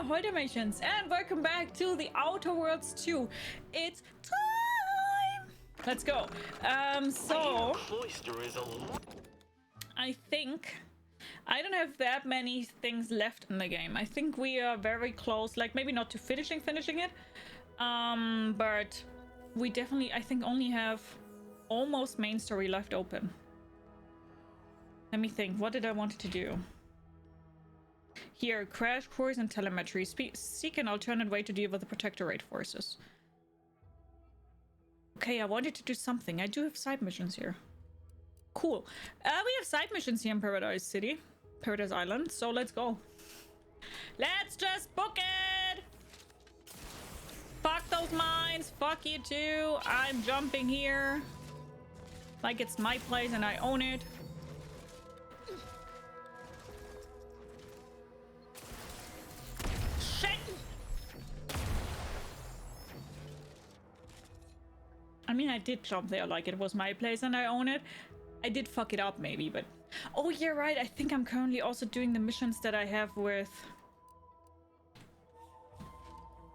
Ahoy dalmatians, and welcome back to the Outer Worlds 2. It's time! Let's go. So I think I don't have that many things left in the game. I think we are very close, like maybe not to finishing it. But we definitely, I think, only have almost main story left open. Let me think, what did I want to do? Here, crash course and telemetry. Seek an alternate way to deal with the Protectorate forces. Okay, I wanted to do something. I do have side missions here. Cool. We have side missions here in Paradise Island, so let's go. Let's just book it! Fuck those mines, fuck you too. I'm jumping here. Like it's my place and I own it. Shit! I mean, I did jump there like it was my place and I own it. I did fuck it up maybe, but... Oh, you're right. I think I'm currently also doing the missions that I have with...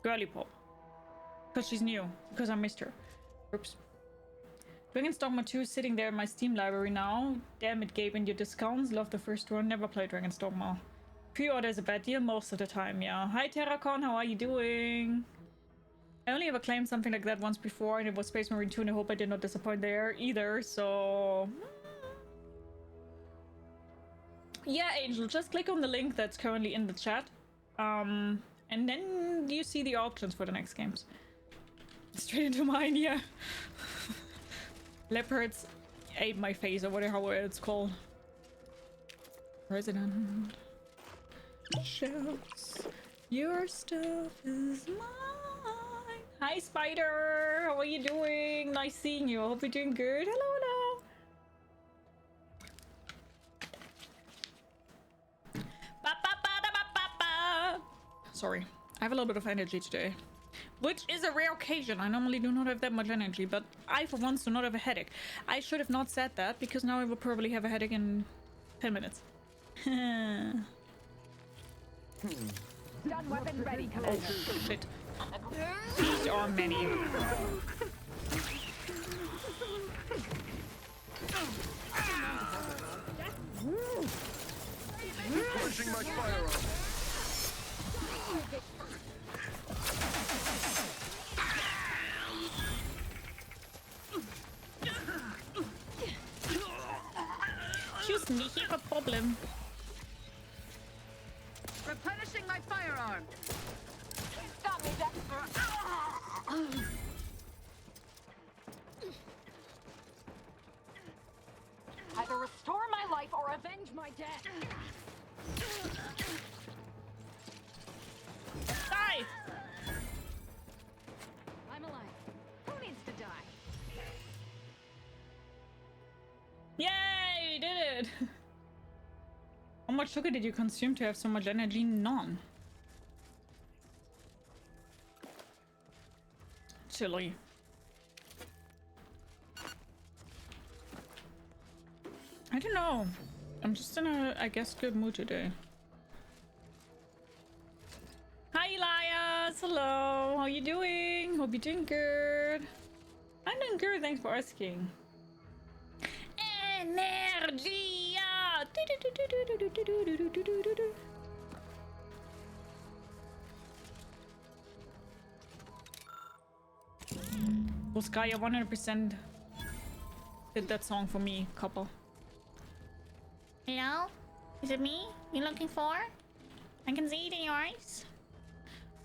Girly Pop. Because she's new. Because I missed her. Oops. Dragon's Dogma 2 is sitting there in my Steam library now. Damn it, Gabe, and your discounts. Love the first one. Never played Dragon's Dogma. Pre-order is a bad deal most of the time, yeah. Hi, Terracon. How are you doing? I only ever claimed something like that once before, and it was Space Marine 2, and I hope I did not disappoint there either, so... Yeah, Angel, just click on the link that's currently in the chat. And then you see the options for the next games. Straight into mine, yeah. Leopards ate my face, or whatever it's called. President shouts, your stuff is mine. Hi, Spider. How are you doing? Nice seeing you. I hope you're doing good. Hello, hello. Sorry, I have a little bit of energy today, which is a rare occasion. I normally do not have that much energy, but I for once do not have a headache. I should have not said that, because now I will probably have a headache in 10 minutes. Gun weapon ready, Commander. Oh shit. These are many. Pushing my firearm. Excuse me, have a problem. Replenishing my firearm. Stop me, Dexter. Either restore my life or avenge my death. Die! I'm alive. Who needs to die? Yay, you did it! How much sugar did you consume to have so much energy? None. Chilly. I don't know. I'm just in a, I guess, good mood today. Hi, Elias. Hello. How you doing? Hope you're doing good. I'm doing good. Thanks for asking. Energia. Well, Sky, 100% did that song for me, couple. Hello? Is it me you looking for? I can see it in your eyes.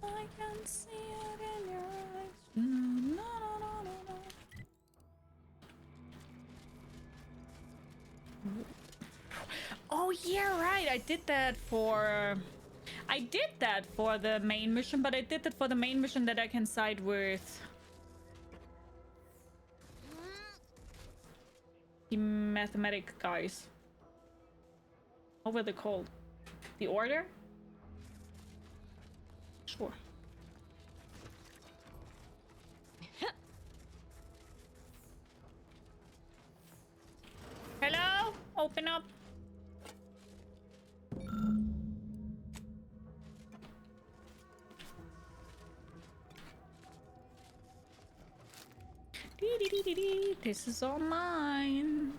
I can see it in your eyes. No, no, no, no, no. Oh yeah, right. I did that for the main mission, but I did that for the main mission that I can side with the mathematic guys. What were they called? The Order? Sure. Hello? Open up. This is all mine.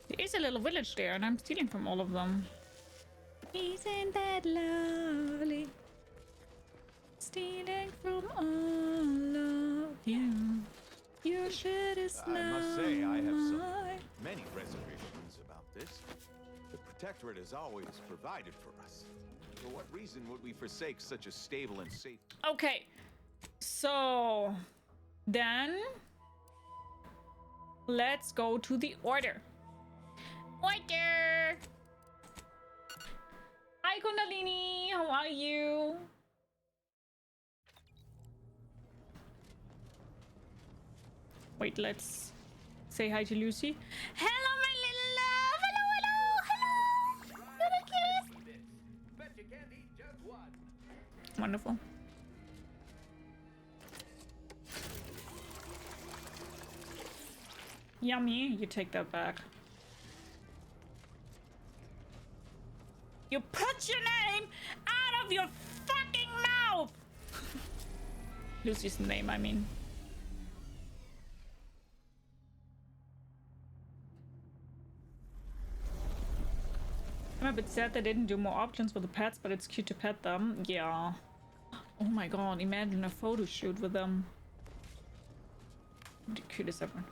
There is a little village there, and I'm stealing from all of them. Isn't that lovely? Stealing from all of you. Your shirt is I must say, I have mine. many reservations about this. The Protectorate has always provided for us. For what reason would we forsake such a stable and safe... Okay, so then let's go to the order. Order! Hi, Kundalini, how are you? Wait, let's say hi to Lucy. Hello, my little love! Hello, hello, hello! Little kiss! Bet you can't eat just one. Wonderful. Yummy, you take that back. You put your name out of your fucking mouth! Lucy's name, I mean. I'm a bit sad they didn't do more options for the pets, but it's cute to pet them. Yeah. Oh my god, imagine a photo shoot with them. The cutest ever.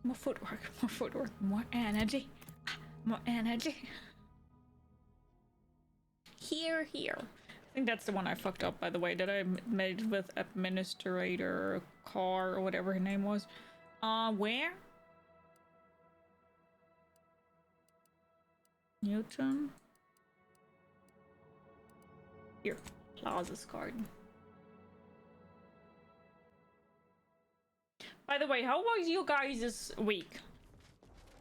More footwork, more energy. More energy. Here. I think that's the one I fucked up, by the way, that I made it with Administrator Carr or whatever her name was. Where? Newton? Here, Plaza's Garden. By the way, how was you guys this week?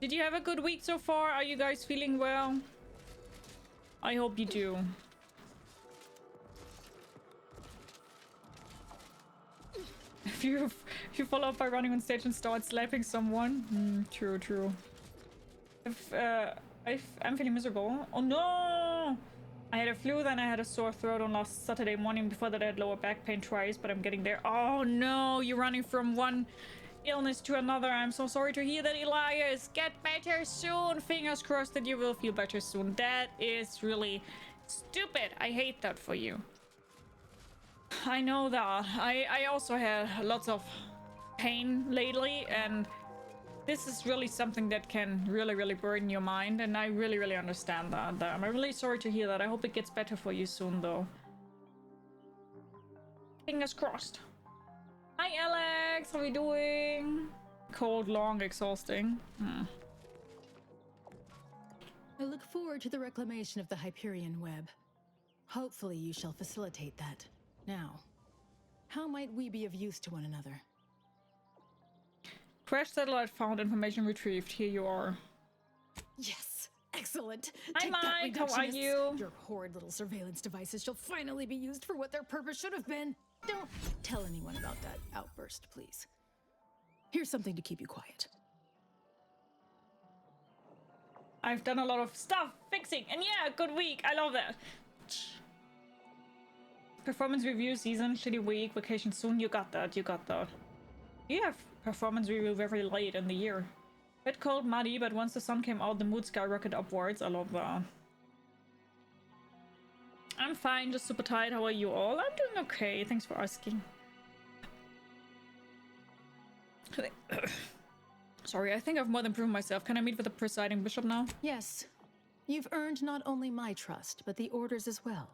Did you have a good week so far? Are you guys feeling well? I hope you do. If you follow up by running on stage and start slapping someone, true. I'm feeling miserable. Oh no! I had a flu, then I had a sore throat on last Saturday morning. Before that I had lower back pain twice, but I'm getting there. Oh no, you're running from one illness to another. I'm so sorry to hear that, Elias. Get better soon. Fingers crossed that you will feel better soon. That is really stupid. I hate that for you. I know that. I also had lots of pain lately, and this is really something that can really burden your mind, and I really understand that. I'm really sorry to hear that. I hope it gets better for you soon, though. Fingers crossed. Hi, Alex. How are you doing? Cold, long, exhausting. I look forward to the reclamation of the Hyperion web. Hopefully you shall facilitate that. Now, how might we be of use to one another? Crash satellite found, information retrieved. Here you are. Yes! Excellent! Hi, Take that, Mike. How are reductionists. you? Your horrid little surveillance devices shall finally be used for what their purpose should have been. Don't tell anyone about that outburst, please. Here's something to keep you quiet. I've done a lot of stuff, fixing, and yeah, good week. I love that. Performance review season, shitty week, vacation soon. You got that. You have performance review very late in the year. Bit cold, muddy, but once the sun came out, the mood skyrocketed upwards. I love that. I'm fine, just super tired. How are you all? I'm doing okay. Thanks for asking. Sorry, I think I've more than proven myself. Can I meet with the presiding bishop now? Yes. You've earned not only my trust, but the Order's as well.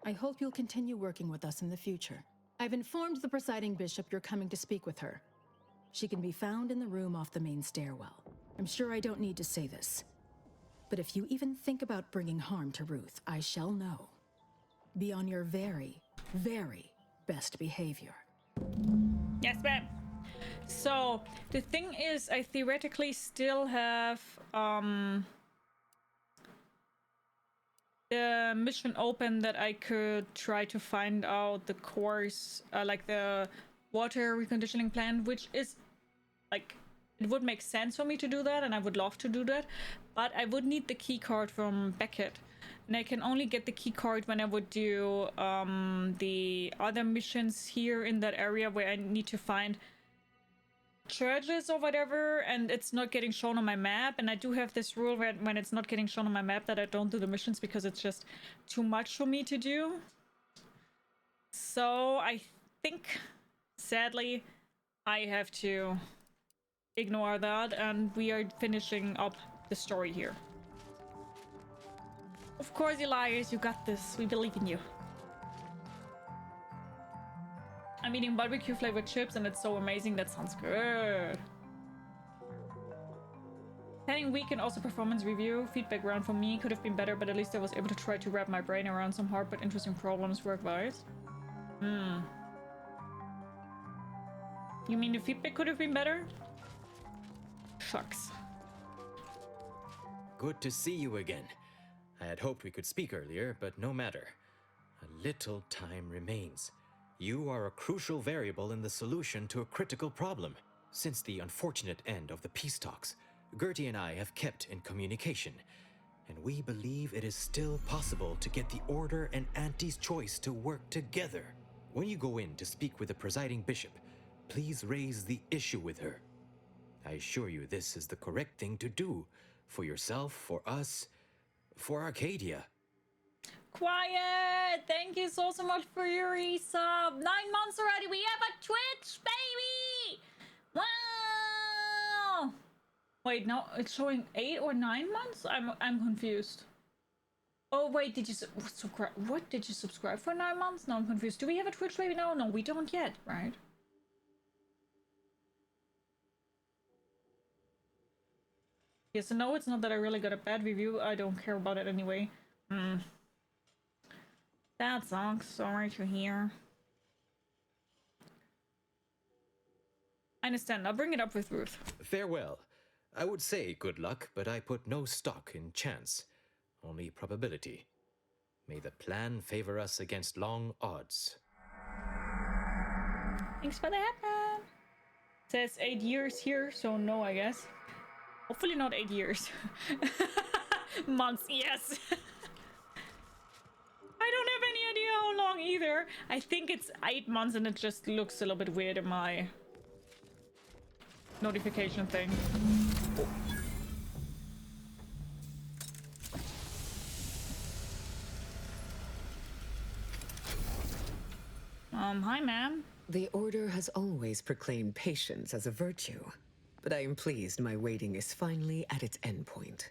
I hope you'll continue working with us in the future. I've informed the presiding bishop you're coming to speak with her. She can be found in the room off the main stairwell. I'm sure I don't need to say this, but if you even think about bringing harm to Ruth, I shall know. Be on your very best behavior. Yes, ma'am. So, the thing is, I theoretically still have, the mission open that I could try to find out the course, like the water reconditioning plant, which is like It would make sense for me to do that, and I would love to do that, but I would need the key card from Beckett. And I can only get the key card when I would do the other missions here in that area where I need to find churches or whatever, and it's not getting shown on my map. And I do have this rule where when it's not getting shown on my map that I don't do the missions because it's just too much for me to do. So I think, sadly, I have to ignore that, and we are finishing up the story here. Of course, Elias, you got this. We believe in you. I'm eating barbecue flavored chips and it's so amazing. That sounds good. Planning week and also performance review. Feedback round for me could have been better, but at least I was able to try to wrap my brain around some hard but interesting problems work-wise. You mean the feedback could have been better? Shucks. Good to see you again. I had hoped we could speak earlier, but no matter. A little time remains. You are a crucial variable in the solution to a critical problem. Since the unfortunate end of the peace talks, Gertie and I have kept in communication, and we believe it is still possible to get the Order and Aunties' choice to work together. When you go in to speak with the presiding bishop, please raise the issue with her. I assure you this is the correct thing to do, for yourself, for us, for Arcadia. Quiet! Thank you so much for your resub. 9 months already. We have a Twitch, baby! Wow! Wait, no, it's showing 8 or 9 months? I'm confused. Oh wait, did you subscribe? What, did you subscribe for 9 months? No, I'm confused. Do we have a Twitch baby now? No, we don't yet, right? Yes, so no, it's not that I really got a bad review. I don't care about it anyway. That sucks. Sorry to hear. I understand. I'll bring it up with Ruth. Farewell. I would say good luck, but I put no stock in chance. Only probability. May the plan favor us against long odds. Thanks for the happen. Says 8 years here, so no, I guess. Hopefully not 8 years. Months, yes. I don't have any idea how long either. I think it's 8 months and it just looks a little bit weird in my notification thing. Hi, ma'am. The Order has always proclaimed patience as a virtue, but I am pleased my waiting is finally at its endpoint.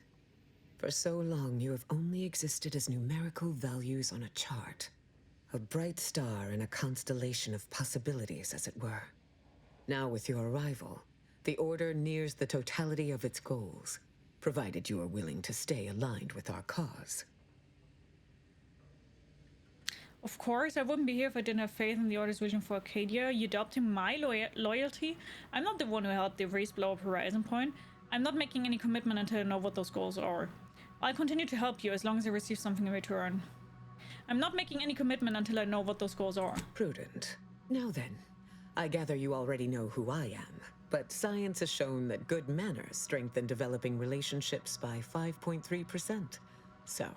For so long, you have only existed as numerical values on a chart. A bright star in a constellation of possibilities, as it were. Now, with your arrival, the Order nears the totality of its goals, provided you are willing to stay aligned with our cause. Of course, I wouldn't be here if I didn't have faith in the Order's vision for Arcadia. You doubted my loyalty? I'm not the one who helped the race blow up Horizon Point. I'm not making any commitment until I know what those goals are. I'll continue to help you as long as I receive something in return. I'm not making any commitment until I know what those goals are. Prudent. Now then, I gather you already know who I am, but science has shown that good manners strengthen developing relationships by 5.3%. So,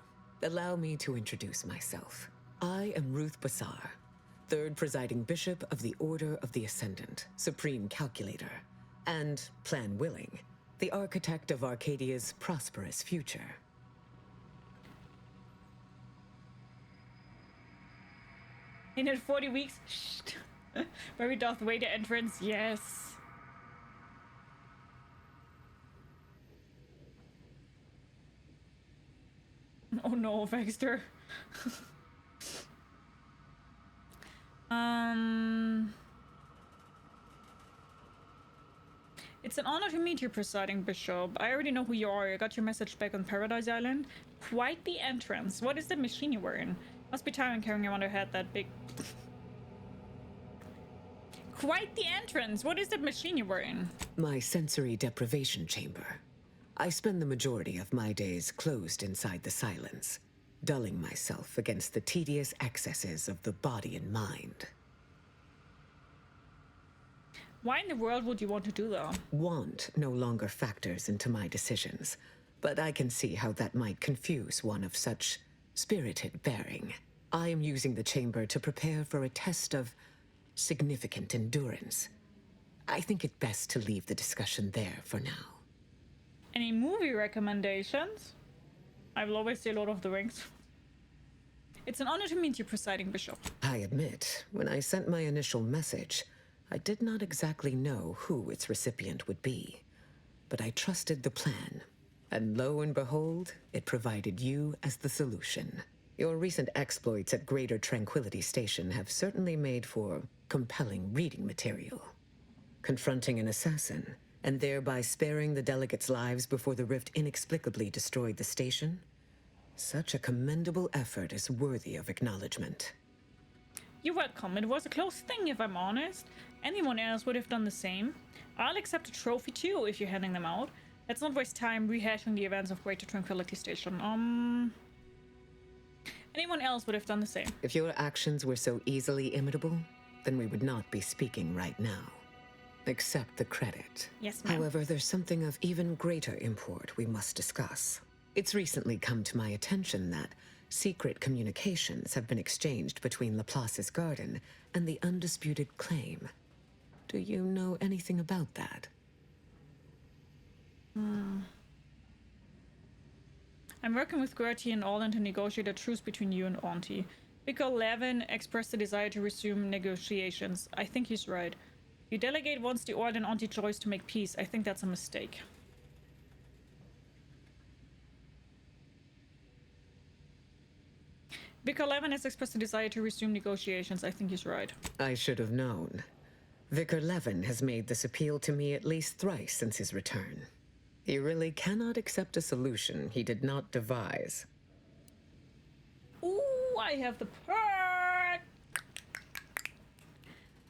allow me to introduce myself. I am Ruth Bassar, 3rd Presiding Bishop of the Order of the Ascendant, Supreme Calculator, and, plan willing, the architect of Arcadia's prosperous future. In 40 weeks? Shh. Where we doth wait the entrance? Yes. Oh no, Vexter. It's an honor to meet you, Presiding Bishop. I already know who you are. I got your message back on Paradise Island. Quite the entrance. What is the machine you were in? Must be tiring carrying around your head that big... Quite the entrance. What is the machine you were in? My sensory deprivation chamber. I spend the majority of my days closed inside the silence, dulling myself against the tedious excesses of the body and mind. Why in the world would you want to do that? Want no longer factors into my decisions, but I can see how that might confuse one of such spirited bearing. I am using the chamber to prepare for a test of significant endurance. I think it best to leave the discussion there for now. Any movie recommendations? I will always say Lord of the Rings. It's an honor to meet you, Presiding Bishop. I admit, when I sent my initial message, I did not exactly know who its recipient would be. But I trusted the plan, and lo and behold, it provided you as the solution. Your recent exploits at Greater Tranquility Station have certainly made for compelling reading material. Confronting an assassin, and thereby sparing the delegates' lives before the rift inexplicably destroyed the station? Such a commendable effort is worthy of acknowledgement. You're welcome. It was a close thing, if I'm honest. Anyone else would have done the same. I'll accept a trophy too if you're handing them out. Let's not waste time rehashing the events of Greater Tranquility Station. Anyone else would have done the same. If your actions were so easily imitable, then we would not be speaking right now. Accept the credit. Yes, ma'am. However, there's something of even greater import we must discuss. It's recently come to my attention that secret communications have been exchanged between Laplace's garden and the undisputed claim. Do you know anything about that? I'm working with Gertie and Alden to negotiate a truce between you and Auntie. Vicar Levin expressed a desire to resume negotiations. I think he's right. You delegate wants the Order and Auntie choice to make peace. I think that's a mistake. Vicar Levin has expressed a desire to resume negotiations. I think he's right. I should have known. Vicar Levin has made this appeal to me at least thrice since his return. He really cannot accept a solution he did not devise. Ooh, I have the perk!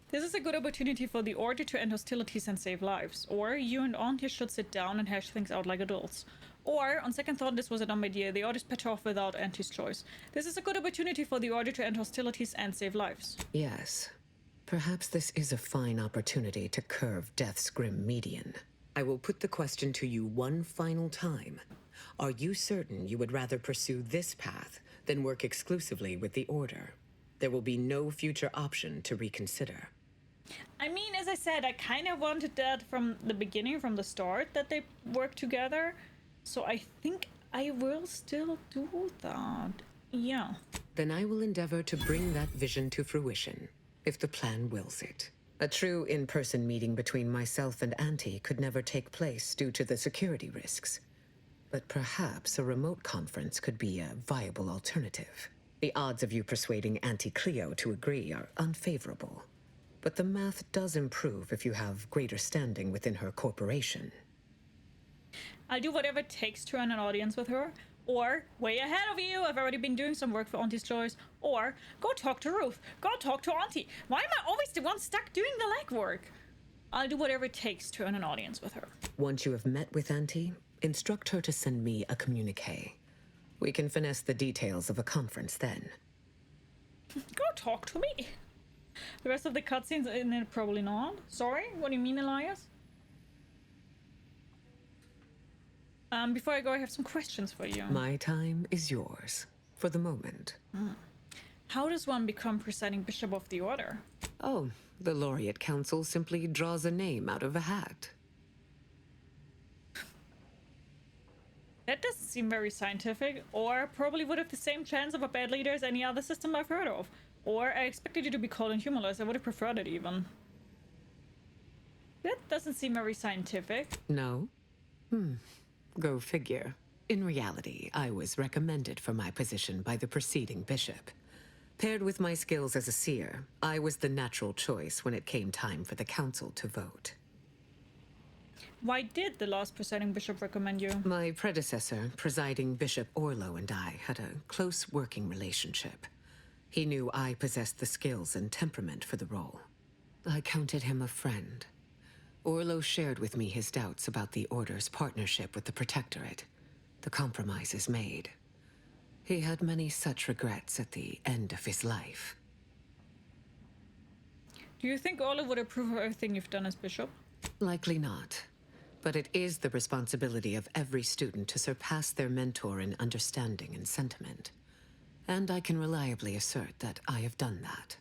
This is a good opportunity for the Order to end hostilities and save lives. Or you and Auntie should sit down and hash things out like adults. Or, on second thought, this was a dumb idea. The Order's better off without Auntie's choice. This is a good opportunity for the Order to end hostilities and save lives. Yes. Perhaps this is a fine opportunity to curve death's grim median. I will put the question to you one final time. Are you certain you would rather pursue this path than work exclusively with the Order? There will be no future option to reconsider. I mean, as I said, I kind of wanted that from the beginning, from the start, that they work together. So I think I will still do that. Yeah. Then I will endeavor to bring that vision to fruition, if the plan wills it. A true in-person meeting between myself and Auntie could never take place due to the security risks. But perhaps a remote conference could be a viable alternative. The odds of you persuading Auntie Cleo to agree are unfavorable. But the math does improve if you have greater standing within her corporation. I'll do whatever it takes to earn an audience with her. Or, way ahead of you, I've already been doing some work for Auntie's Choice. Or, go talk to Ruth. Go talk to Auntie. Why am I always the one stuck doing the legwork? I'll do whatever it takes to earn an audience with her. Once you have met with Auntie, instruct her to send me a communique. We can finesse the details of a conference then. Go talk to me. The rest of the cutscenes in it probably not. Sorry, what do you mean, Elias? Before I go, I have some questions for you. My time is yours, for the moment. How does one become presiding bishop of the Order? Oh, the Laureate Council simply draws a name out of a hat. That doesn't seem very scientific, or probably would have the same chance of a bad leader as any other system I've heard of. Or I expected you to be called Inhumanless. I would have preferred it even. That doesn't seem very scientific. No? Go figure. In reality, I was recommended for my position by the preceding bishop. Paired with my skills as a seer, I was the natural choice when it came time for the council to vote. Why did the last presiding bishop recommend you? My predecessor, presiding Bishop Orlo, and I had a close working relationship. He knew I possessed the skills and temperament for the role. I counted him a friend. Orlo shared with me his doubts about the Order's partnership with the Protectorate, the compromises made. He had many such regrets at the end of his life. Do Do you think Ola would approve of everything you've done as bishop? Likely not. But it is the responsibility of every student to surpass their mentor in understanding and sentiment. And I can reliably assert that I have done that.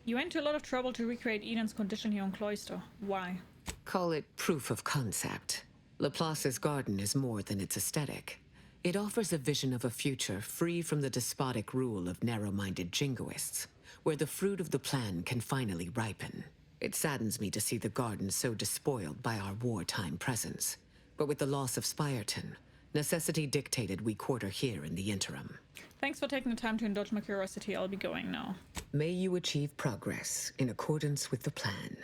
You went to a lot of trouble to recreate Eden's condition here on Cloister. Why? Call it proof of concept. Laplace's garden is more than its aesthetic. It offers a vision of a future free from the despotic rule of narrow-minded jingoists, where the fruit of the plan can finally ripen. It saddens me to see the garden so despoiled by our wartime presence. But with the loss of Spirton, necessity dictated we quarter here in the interim. Thanks for taking the time to indulge my curiosity. I'll be going now. May you achieve progress in accordance with the plan.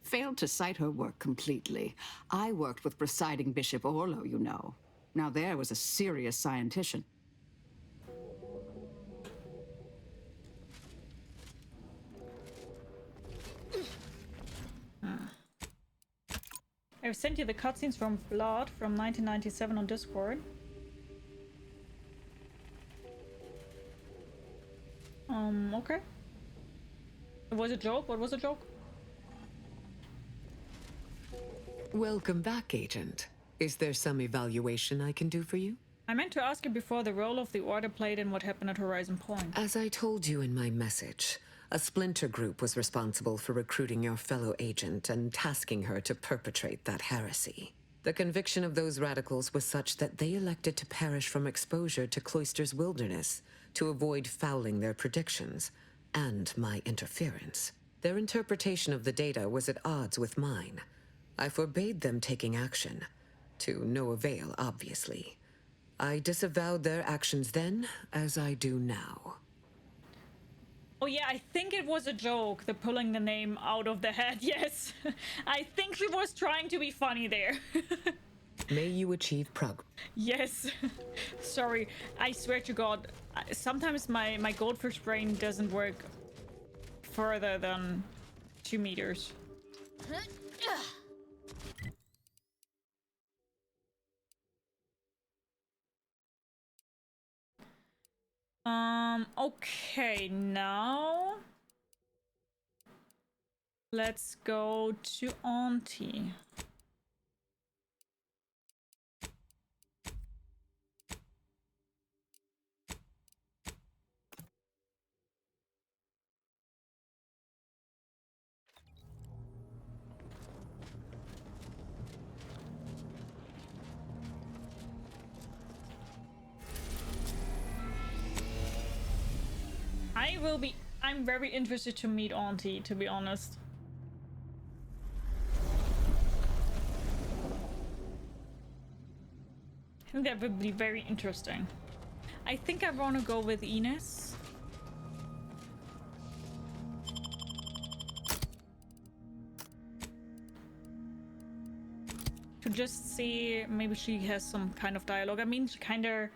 Failed to cite her work completely. I worked with presiding Bishop Orlo, you know. Now there was a serious scientician. I've sent you the cutscenes from Blood from 1997 on Discord. Okay. It was a joke? What was a joke? Welcome back, Agent. Is there some evaluation I can do for you? I meant to ask you before the role of the Order played in what happened at Horizon Point. As I told you in my message, a splinter group was responsible for recruiting your fellow agent and tasking her to perpetrate that heresy. The conviction of those radicals was such that they elected to perish from exposure to Cloister's wilderness to avoid fouling their predictions and my interference. Their interpretation of the data was at odds with mine. I forbade them taking action, to no avail, obviously. I disavowed their actions then, as I do now. Oh yeah, I think it was a joke, the pulling the name out of the hat, yes. I think she was trying to be funny there. May you achieve progress. Yes. Sorry, I swear to God, sometimes my goldfish brain doesn't work further than 2 meters. Okay, now let's go to Auntie. I'm very interested to meet Auntie, to be honest. I think that would be very interesting. I think I want to go with Ines. To just see, maybe she has some kind of dialogue. I mean, she kind of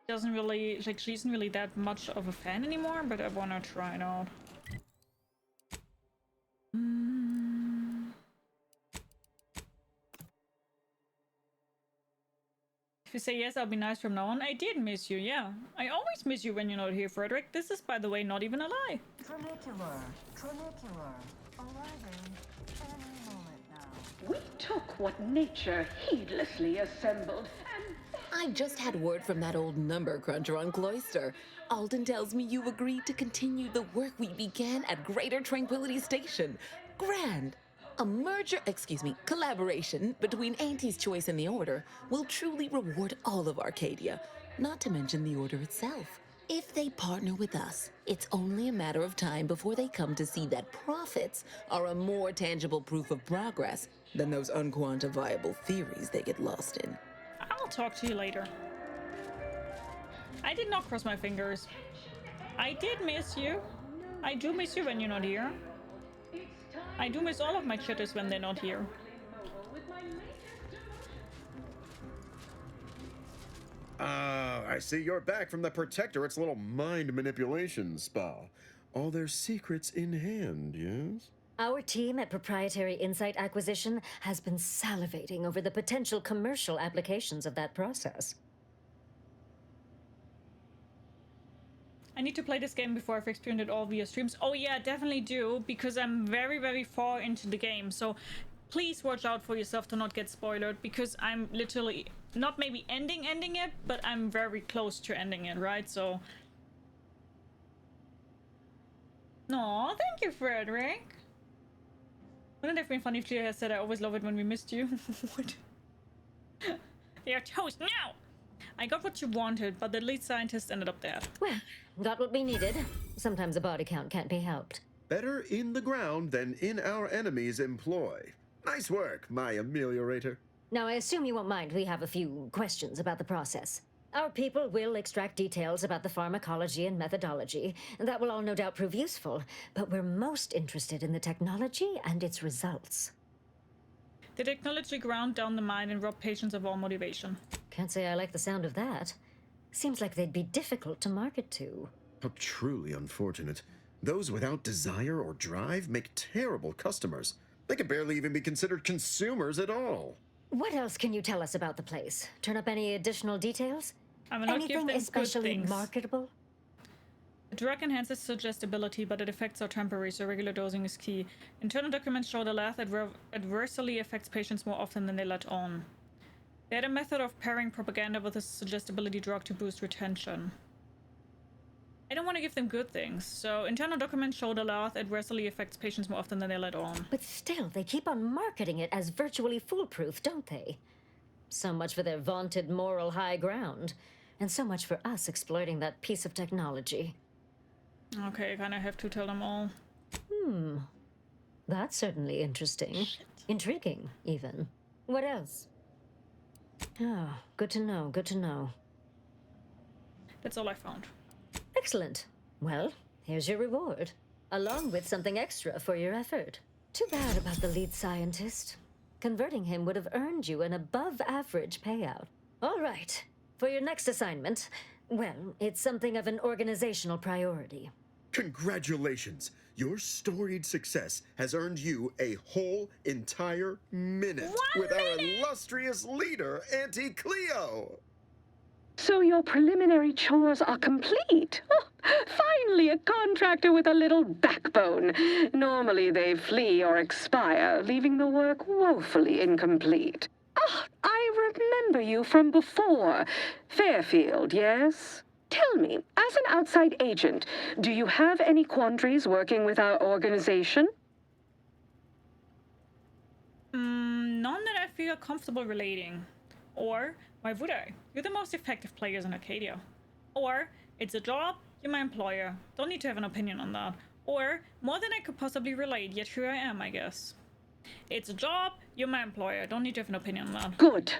doesn't really, like, she isn't really that much of a fan anymore, but I want to try it out. If you say yes, I'll be nice from now on. I did miss you, yeah. I always miss you when you're not here, Frederick. This is, by the way, not even a lie. Trinicular. Arriving any moment now. We took what nature heedlessly assembled and... I just had word from that old number cruncher on Cloister. Alden tells me you agreed to continue the work we began at Greater Tranquility Station. Grand! A collaboration between Auntie's Choice and the Order will truly reward all of Arcadia, not to mention the Order itself. If they partner with us, it's only a matter of time before they come to see that profits are a more tangible proof of progress than those unquantifiable theories they get lost in. I'll talk to you later. I did not cross my fingers. I did miss you. I do miss you when you're not here. I do miss all of my chitters when they're not here. I see you're back from the Protectorate's little mind manipulation spa. All their secrets in hand, yes? Our team at Proprietary Insight Acquisition has been salivating over the potential commercial applications of that process. I need to play this game before I've experienced it all via streams. Oh yeah, definitely do, because I'm very, very far into the game. So please watch out for yourself to not get spoiled, because I'm literally not maybe ending it, but I'm very close to ending it, right? So no, thank you, Frederick. Wouldn't it have been funny if Cleo had said, I always love it when we missed you? What? You're toast now! I got what you wanted, but the lead scientist ended up dead. Well, got what we needed. Sometimes a body count can't be helped. Better in the ground than in our enemy's employ. Nice work, my ameliorator. Now, I assume you won't mind we have a few questions about the process. Our people will extract details about the pharmacology and methodology. That will all no doubt prove useful, but we're most interested in the technology and its results. The technology ground down the mind and robbed patients of all motivation. Can't say I like the sound of that. Seems like they'd be difficult to market to. How truly unfortunate. Those without desire or drive make terrible customers. They could barely even be considered consumers at all. What else can you tell us about the place? Turn up any additional details? I will not give Anything them especially good things. marketable? The drug enhances suggestibility, but its effects are temporary, so regular dosing is key. Internal documents show the lab adversely affects patients more often than they let on. They had a method of pairing propaganda with a suggestibility drug to boost retention. I don't want to give them good things, so internal documents show the lab adversely affects patients more often than they let on. But still, they keep on marketing it as virtually foolproof, don't they? So much for their vaunted moral high ground, and so much for us exploiting that piece of technology. Okay, I kind of have to tell them all. That's certainly interesting. Shit. Intriguing, even. What else? Oh, good to know, good to know. That's all I found. Excellent. Well, here's your reward, along with something extra for your effort. Too bad about the lead scientist. Converting him would have earned you an above-average payout. All right. For your next assignment, well, it's something of an organizational priority. Congratulations! Your storied success has earned you a whole entire minute with our illustrious leader, Auntie Cleo! So your preliminary chores are complete. Oh, finally a contractor with a little backbone. Normally they flee or expire, leaving the work woefully incomplete. Ah, I remember you from before. Fairfield, yes? Tell me, as an outside agent, do you have any quandaries working with our organization? None that I feel comfortable relating. Or, why would I? You're the most effective players in Arcadia. Or, it's a job, you're my employer. Don't need to have an opinion on that. Or, more than I could possibly relate, yet here I am, I guess. It's a job, you're my employer. Don't need to have an opinion on that. Good.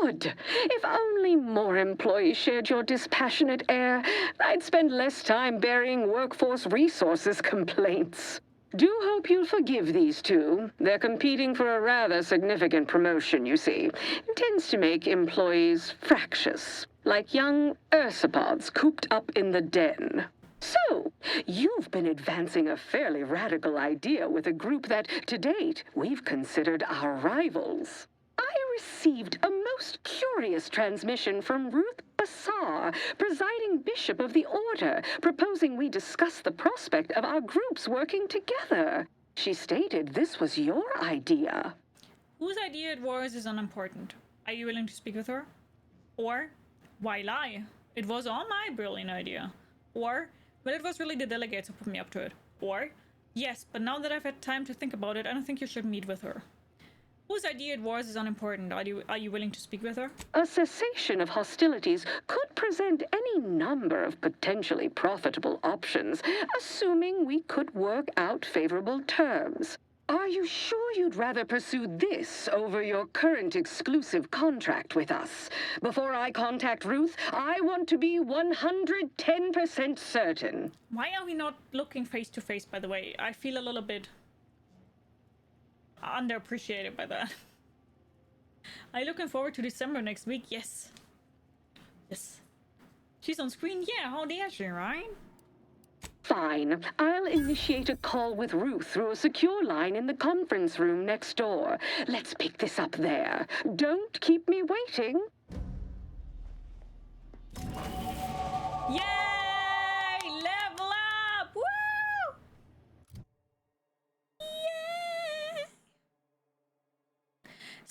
Good. If only more employees shared your dispassionate air, I'd spend less time burying workforce resources complaints. Do hope you'll forgive these two. They're competing for a rather significant promotion, you see. It tends to make employees fractious, like young ursopods cooped up in the den. So, you've been advancing a fairly radical idea with a group that, to date, we've considered our rivals. I received a most curious transmission from Ruth Bassar, presiding bishop of the order, proposing we discuss the prospect of our groups working together. She stated this was your idea. Whose idea it was is unimportant. Are you willing to speak with her? Or, why lie? It was all my brilliant idea. Or, well, it was really the delegates who put me up to it. Or, yes, but now that I've had time to think about it, I don't think you should meet with her. Whose idea it was is unimportant. Are you willing to speak with her? A cessation of hostilities could present any number of potentially profitable options, assuming we could work out favorable terms. Are you sure you'd rather pursue this over your current exclusive contract with us? Before I contact Ruth, I want to be 110% certain. Why are we not looking face to face, by the way? I feel a little bit underappreciated by that. Are you looking forward to December next week? Yes. Yes. She's on screen? Yeah, how dare she, right? Fine. I'll initiate a call with Ruth through a secure line in the conference room next door. Let's pick this up there. Don't keep me waiting. Yay!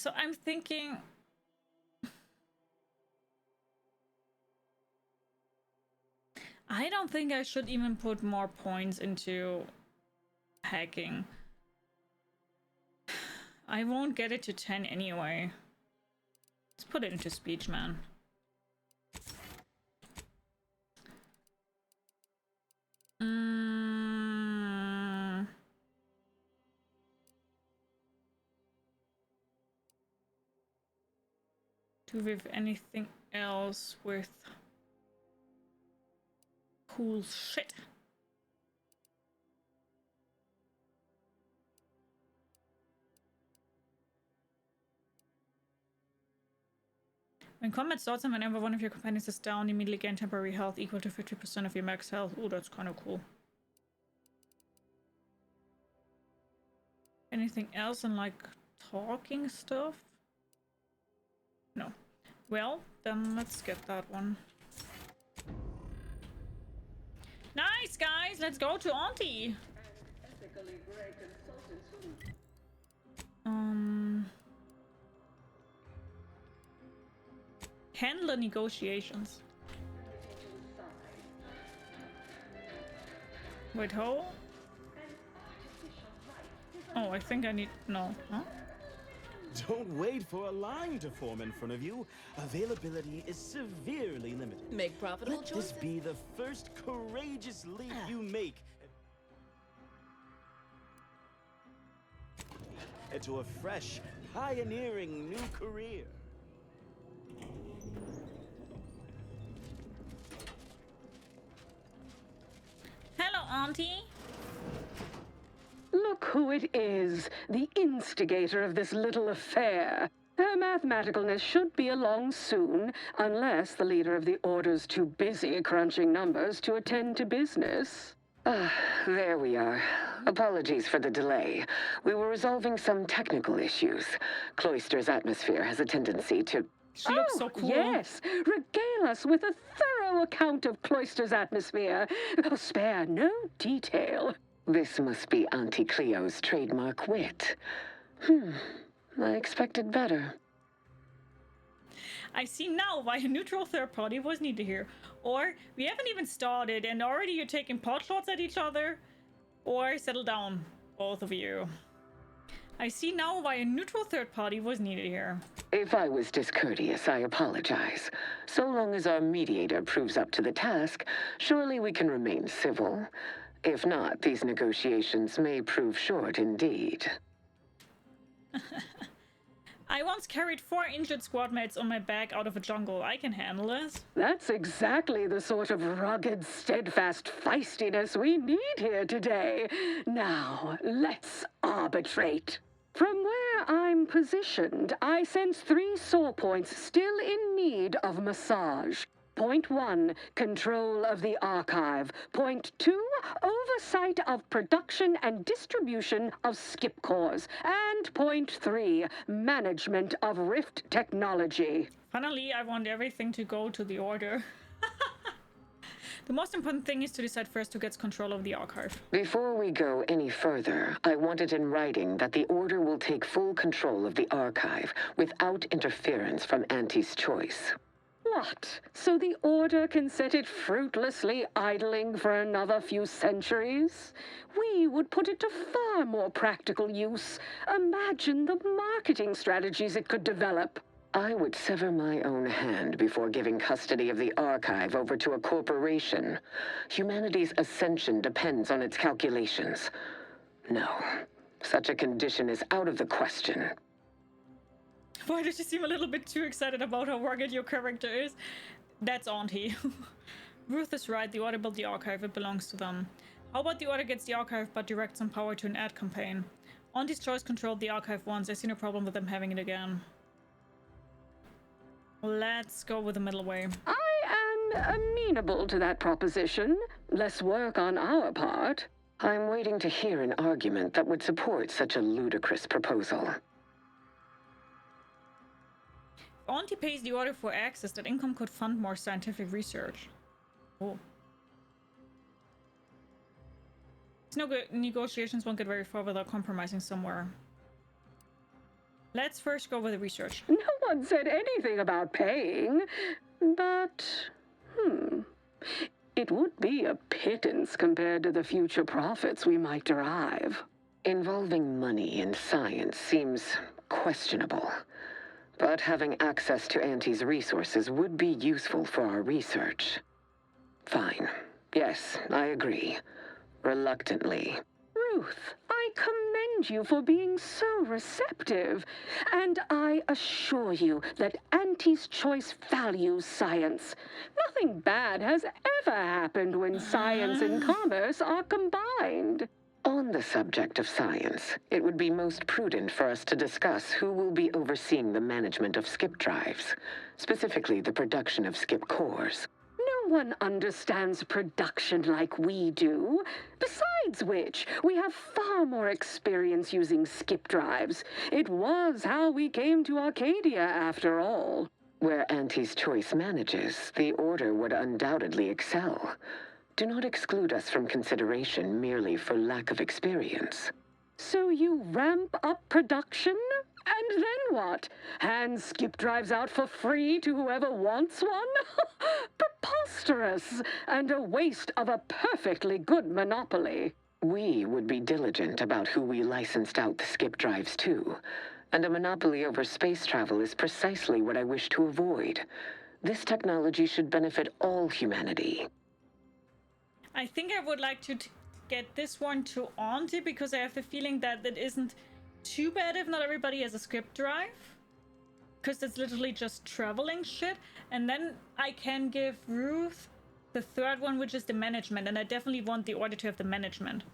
So I'm thinking... I don't think I should even put more points into hacking. I won't get it to 10 anyway. Let's put it into speech, man. Do we have anything else with cool shit? When combat starts and whenever one of your companions is down, you immediately gain temporary health equal to 50% of your max health. Oh, that's kind of cool. Anything else in like talking stuff? No. Well, then let's get that one. Nice, guys! Let's go to Auntie! Handle negotiations. Wait, ho? Oh, I think I need... No. Huh? Don't wait for a line to form in front of you. Availability is severely limited. Make profitable Let choices. this be the first courageous leap you make into a fresh, pioneering new career. Hello, Auntie. Look who it is, the instigator of this little affair. Her mathematicalness should be along soon, unless the leader of the Order's too busy crunching numbers to attend to business. There we are. Apologies for the delay. We were resolving some technical issues. Cloister's atmosphere has a tendency to... She looks so cool. Yes, regale us with a thorough account of Cloister's atmosphere. Spare no detail. This must be Auntie Cleo's trademark wit. I expected better. I see now why a neutral third party was needed here. Or, we haven't even started and already you're taking pot shots at each other. Or, settle down, both of you. I see now why a neutral third party was needed here. If I was discourteous, I apologize. So long as our mediator proves up to the task, surely we can remain civil. If not, these negotiations may prove short indeed. I once carried 4 injured squad mates on my back out of a jungle. I can handle this. That's exactly the sort of rugged, steadfast feistiness we need here today. Now, let's arbitrate. From where I'm positioned, I sense 3 sore points still in need of massage. Point 1, control of the archive. Point 2, oversight of production and distribution of skip cores. And point 3, management of Rift technology. Finally, I want everything to go to the Order. The most important thing is to decide first who gets control of the archive. Before we go any further, I want it in writing that the Order will take full control of the archive without interference from Auntie's choice. What? So the Order can set it fruitlessly idling for another few centuries? We would put it to far more practical use. Imagine the marketing strategies it could develop. I would sever my own hand before giving custody of the archive over to a corporation. Humanity's ascension depends on its calculations. No, such a condition is out of the question. Why did you seem a little bit too excited about how rugged your character is? That's Auntie. Ruth is right, the Order built the archive, it belongs to them. How about the Order gets the archive but directs some power to an ad campaign? Auntie's choice controlled the archive once, I see no problem with them having it again. Let's go with the middle way. I am amenable to that proposition. Less work on our part. I'm waiting to hear an argument that would support such a ludicrous proposal. If Auntie pays the Order for access, that income could fund more scientific research. Oh. Negotiations won't get very far without compromising somewhere. Let's first go over the research. No one said anything about paying, but, it would be a pittance compared to the future profits we might derive. Involving money in science seems questionable. But having access to Aunties' resources would be useful for our research. Fine. Yes, I agree. Reluctantly. Ruth, I commend you for being so receptive. And I assure you that Auntie's Choice values science. Nothing bad has ever happened when science and commerce are combined. On the subject of science, it would be most prudent for us to discuss who will be overseeing the management of skip drives, specifically the production of skip cores. No one understands production like we do. Besides which, we have far more experience using skip drives. It was how we came to Arcadia, after all. Where Auntie's Choice manages, the Order would undoubtedly excel. Do not exclude us from consideration merely for lack of experience. So you ramp up production? And then what? Hand skip drives out for free to whoever wants one? Preposterous! And a waste of a perfectly good monopoly. We would be diligent about who we licensed out the skip drives to. And a monopoly over space travel is precisely what I wish to avoid. This technology should benefit all humanity. I think I would like to get this one to Auntie because I have the feeling that it isn't too bad if not everybody has a skip drive. Because it's literally just traveling shit. And then I can give Ruth the third one, which is the management. And I definitely want the Order to have the management.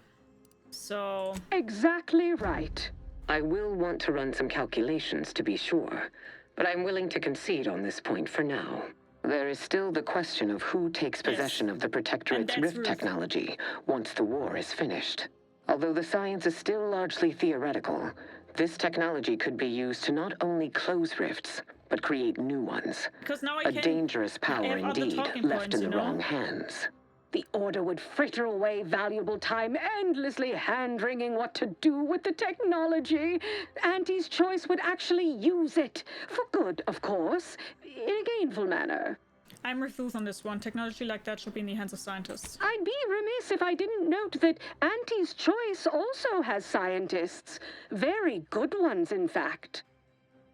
So... Exactly right. I will want to run some calculations to be sure. But I'm willing to concede on this point for now. There is still the question of who takes possession of the Protectorate's rift technology once the war is finished. Although the science is still largely theoretical, this technology could be used to not only close rifts, but create new ones. Because now a dangerous power indeed, left in the wrong hands. The Order would fritter away valuable time endlessly hand-wringing what to do with the technology. Auntie's Choice would actually use it. For good, of course. In a gainful manner. I'm with Ruth on this one. Technology like that should be in the hands of scientists. I'd be remiss if I didn't note that Auntie's Choice also has scientists. Very good ones, in fact.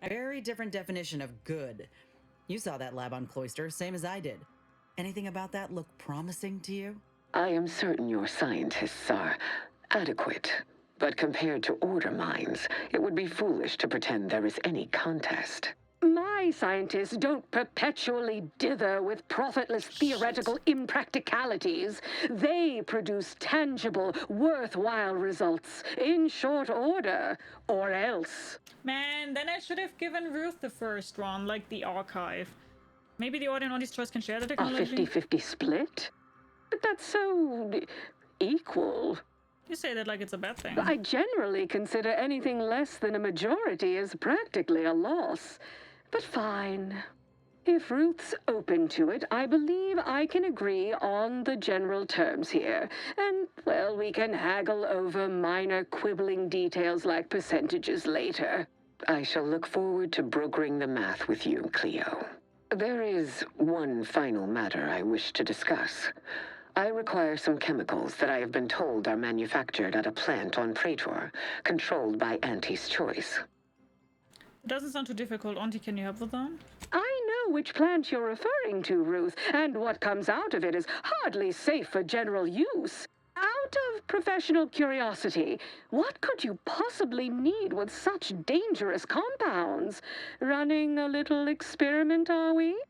A very different definition of good. You saw that lab on Cloister, same as I did. Anything about that look promising to you? I am certain your scientists are adequate. But compared to Order minds, it would be foolish to pretend there is any contest. My scientists don't perpetually dither with profitless theoretical impracticalities. They produce tangible, worthwhile results in short order, or else. Man, then I should have given Ruth the first one, like the archive. Maybe the Order and Auntie's Choice can share the technology? A 50-50 split? But that's so... equal. You say that like it's a bad thing. I generally consider anything less than a majority as practically a loss. But fine. If Ruth's open to it, I believe I can agree on the general terms here. And, well, we can haggle over minor quibbling details like percentages later. I shall look forward to brokering the math with you, Cleo. There is one final matter I wish to discuss. I require some chemicals that I have been told are manufactured at a plant on Praetor, controlled by Auntie's Choice. It doesn't sound too difficult. Auntie, can you help with that? I know which plant you're referring to, Ruth, and what comes out of it is hardly safe for general use. Out of professional curiosity, what could you possibly need with such dangerous compounds? Running a little experiment, are we?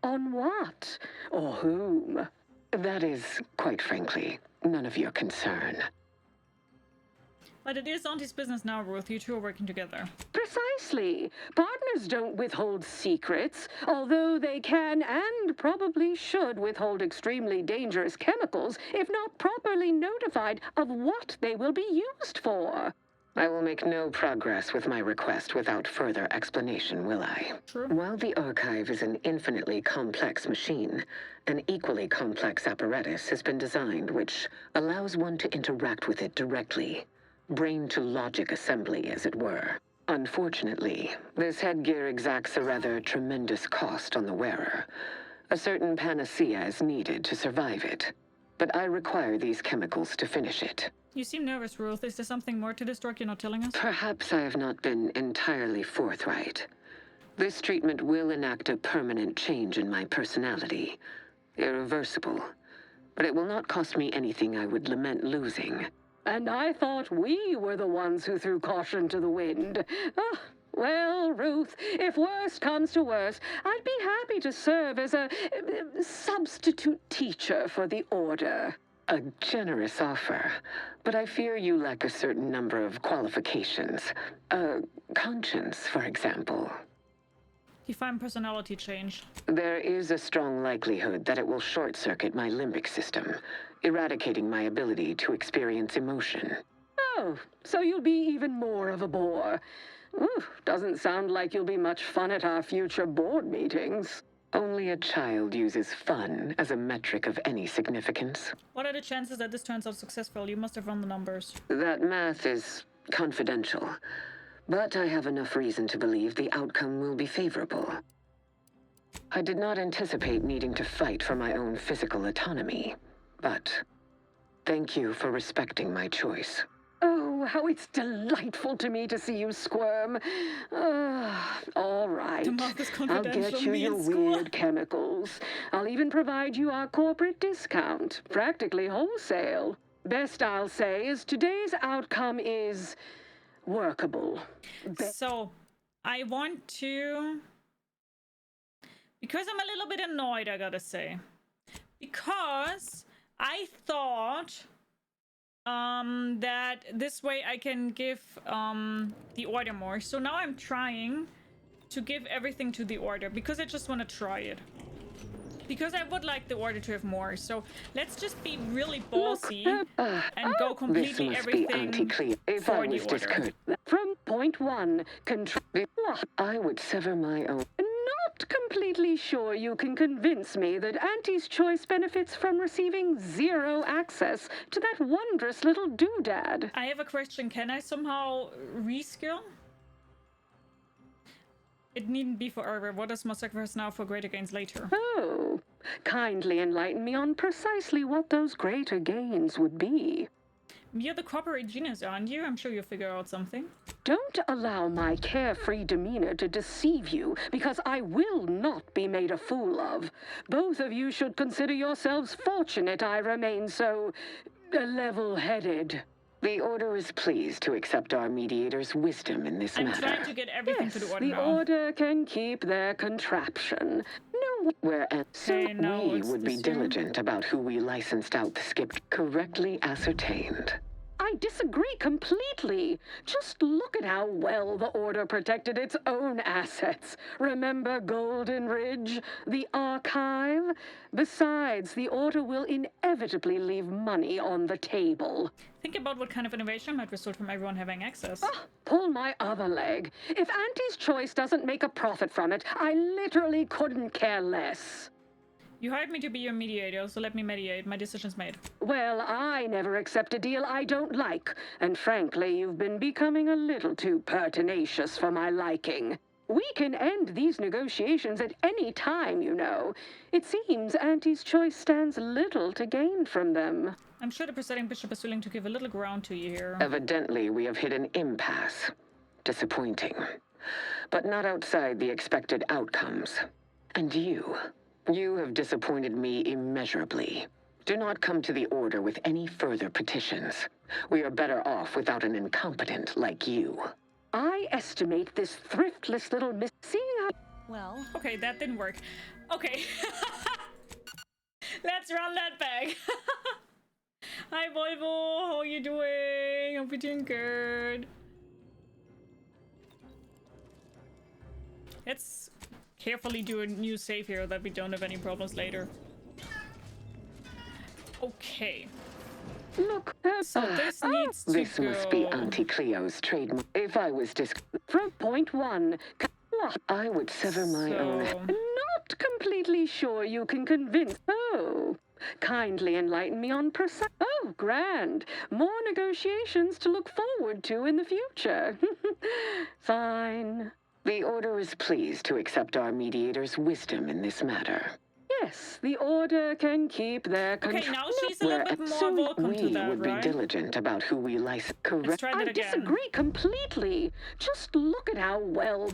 On what? Or whom? That is, quite frankly, none of your concern. But it is Auntie's business now, Ruth. You two are working together. Precisely. Partners don't withhold secrets, although they can and probably should withhold extremely dangerous chemicals if not properly notified of what they will be used for. I will make no progress with my request without further explanation, will I? True. While the archive is an infinitely complex machine, an equally complex apparatus has been designed which allows one to interact with it directly. Brain-to-logic assembly, as it were. Unfortunately, this headgear exacts a rather tremendous cost on the wearer. A certain panacea is needed to survive it, but I require these chemicals to finish it. You seem nervous, Ruth. Is there something more to this drug you're not telling us? Perhaps I have not been entirely forthright. This treatment will enact a permanent change in my personality. Irreversible. But it will not cost me anything I would lament losing. And I thought we were the ones who threw caution to the wind. Well, Ruth, if worst comes to worst, I'd be happy to serve as a substitute teacher for the Order. A generous offer, but I fear you lack a certain number of qualifications. Conscience, for example. Define personality change. There is a strong likelihood that it will short-circuit my limbic system, eradicating my ability to experience emotion. Oh, so you'll be even more of a bore. Ooh, doesn't sound like you'll be much fun at our future board meetings. Only a child uses fun as a metric of any significance. What are the chances that this turns out successful? You must have run the numbers. That math is confidential, but I have enough reason to believe the outcome will be favorable. I did not anticipate needing to fight for my own physical autonomy, but thank you for respecting my choice. Oh, how it's delightful to me to see you squirm. All right. I'll get you your weird chemicals. I'll even provide you our corporate discount, practically wholesale. Best I'll say is today's outcome is workable. So, I want to... Because I'm a little bit annoyed, I gotta say. Because I thought... that this way I can give the Order more. So now I'm trying to give everything to the Order because I just want to try it. Because I would like the Order to have more. So let's just be really ballsy and go completely everything for the Order. From point one, I would sever my own... Not completely sure you can convince me that Auntie's choice benefits from receiving zero access to that wondrous little doodad. I have a question. Can I somehow reskill? It needn't be forever. What does my sacrifice now for greater gains later? Oh, kindly enlighten me on precisely what those greater gains would be. You're the corporate genius, aren't you? I'm sure you'll figure out something. Don't allow my carefree demeanor to deceive you, because I will not be made a fool of. Both of you should consider yourselves fortunate I remain so level-headed. The Order is pleased to accept our mediator's wisdom in this matter. I'm trying to get everything to the Order the now. Order can keep their contraption. No, whereas we would be diligent about who we licensed out the skip. Correctly ascertained. I disagree completely. Just look at how well the Order protected its own assets. Remember Golden Ridge, the Archive? Besides, the Order will inevitably leave money on the table. Think about what kind of innovation might result from everyone having access. Pull my other leg. If Auntie's choice doesn't make a profit from it, I literally couldn't care less. You hired me to be your mediator, so let me mediate. My decision's made. Well, I never accept a deal I don't like, and frankly, you've been becoming a little too pertinacious for my liking. We can end these negotiations at any time, you know. It seems Auntie's choice stands little to gain from them. I'm sure the presiding bishop is willing to give a little ground to you here. Evidently, we have hit an impasse. Disappointing. But not outside the expected outcomes. And you have disappointed me immeasurably. Do not come to the Order with any further petitions. We are better off without an incompetent like you. I estimate this thriftless little miss... Well... Okay, that didn't work. Okay. Let's run that back. Hi, Volvo. How are you doing? Hope you're doing good. Let's carefully do a new save here that we don't have any problems later. Okay. Look, so this needs to This must be Auntie Cleo's trademark. If I was From point one... I would sever my own... Not completely sure you can convince... Oh... Kindly enlighten me on precise... Oh, grand. More negotiations to look forward to in the future. Fine. The Order is pleased to accept our mediator's wisdom in this matter. Yes, the Order can keep their control. Okay, now she's a little bit more welcome to that, We would right? be diligent about who we license. Correct. Let's try that I again. disagree completely. Just look at how well.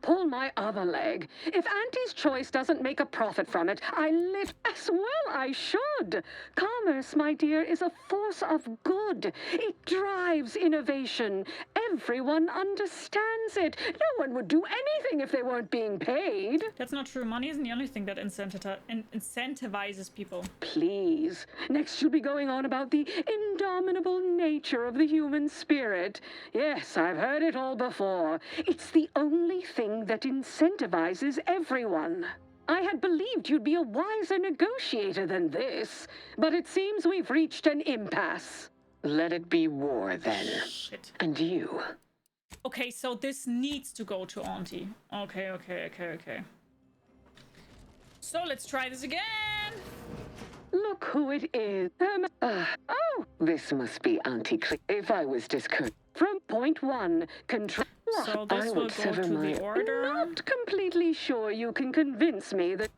Pull my other leg. If Auntie's Choice doesn't make a profit from it, I live as well. I should. Commerce, my dear, is a force of good. It drives innovation. Everyone understands it. No one would do anything if they weren't being paid. That's not true. Money isn't the only thing that incentivizes people. Please. Next, you'll be going on about the indomitable nature of the human spirit. Yes, I've heard it all before. It's the only thing that incentivizes everyone. I had believed you'd be a wiser negotiator than this, but it seems we've reached an impasse. Let it be war, then. Shit. And you. Okay, so this needs to go to Auntie. Okay. So let's try this again. Look who it is. Oh, this must be Auntie If I was discouraged. From point one, control. So this will go to the Order. Not completely sure you can convince me that.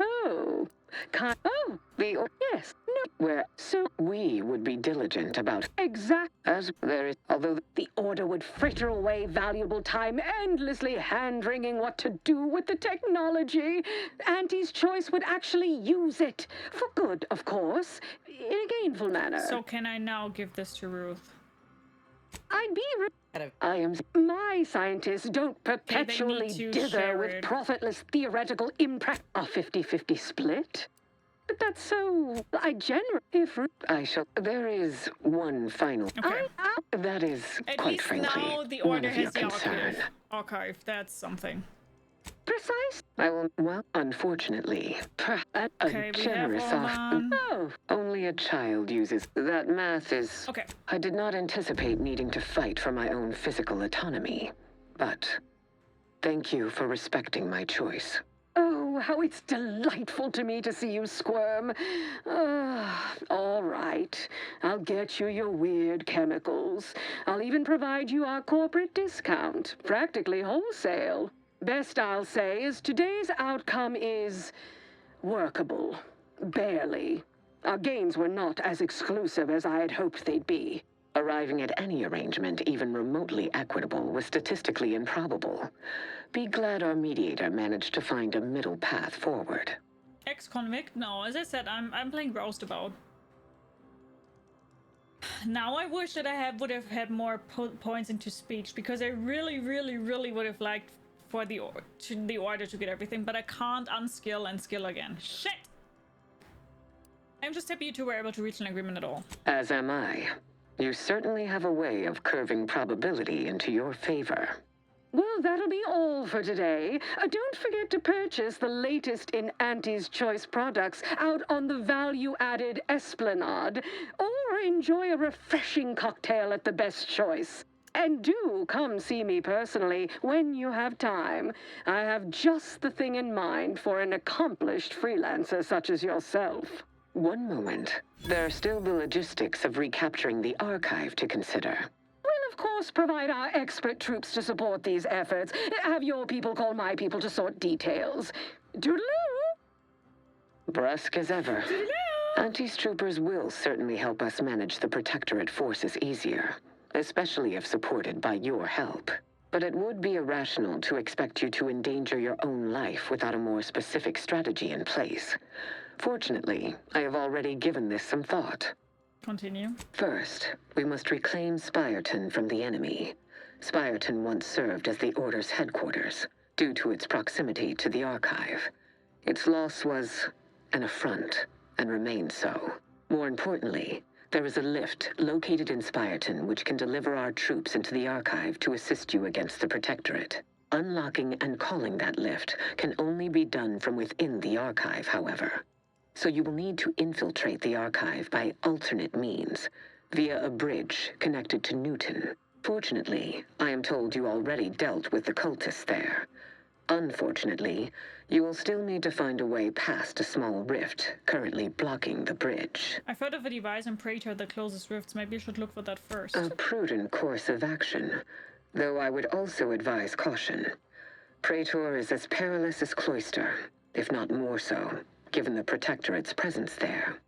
Yes. No. Where so we would be diligent about as there is. Although the Order would fritter away valuable time endlessly hand-wringing what to do with the technology, Auntie's Choice would actually use it for good, of course, in a gainful manner. So can I now give this to Ruth? I'd be. I am. My scientists don't perpetually dither with profitless theoretical impact. A 50-50 split? But that's so. If I shall. There is one final. Okay. That is, At quite least frankly, now the one Order of your has the concern. archive. That's something. Precise. I will. Well, unfortunately, a generous offer. No, only a child uses that. Math is. Okay. I did not anticipate needing to fight for my own physical autonomy, but thank you for respecting my choice. Oh, how it's delightful to me to see you squirm. All right. I'll get you your weird chemicals. I'll even provide you our corporate discount, practically wholesale. Best I'll say is today's outcome is workable. Barely. Our gains were not as exclusive as I had hoped they'd be. Arriving at any arrangement even remotely equitable was statistically improbable. Be glad our mediator managed to find a middle path forward. Ex-convict? No, as I said, I'm playing Roustabout. Now I wish that I would have had more points into speech, because I really would have liked for the Order to get everything, but I can't unskill and skill again. Shit! I'm just happy you two were able to reach an agreement at all. As am I. You certainly have a way of curving probability into your favor. Well, that'll be all for today. Don't forget to purchase the latest in Auntie's Choice products out on the value-added Esplanade, or enjoy a refreshing cocktail at the Best Choice. And do come see me personally when you have time. I have just the thing in mind for an accomplished freelancer such as yourself. One moment. There are still the logistics of recapturing the archive to consider. We'll, of course, provide our expert troops to support these efforts. Have your people call my people to sort details. Toodaloo! Brusque as ever. Toodaloo! Auntie's troopers will certainly help us manage the Protectorate forces easier, especially if supported by your help. But it would be irrational to expect you to endanger your own life without a more specific strategy in place. Fortunately, I have already given this some thought. Continue. First, we must reclaim Spyreton from the enemy. Spyreton once served as the Order's headquarters, due to its proximity to the archive. Its loss was an affront, and remains so. More importantly, there is a lift located in Spyreton which can deliver our troops into the archive to assist you against the Protectorate. Unlocking and calling that lift can only be done from within the archive, however. So you will need to infiltrate the archive by alternate means, via a bridge connected to Newton. Fortunately, I am told you already dealt with the cultists there. Unfortunately, you will still need to find a way past a small rift currently blocking the bridge. I've heard of a device in Praetor that closes rifts. Maybe you should look for that first. A prudent course of action. though I would also advise caution. Praetor is as perilous as Cloister, if not more so, given the Protectorate's presence there.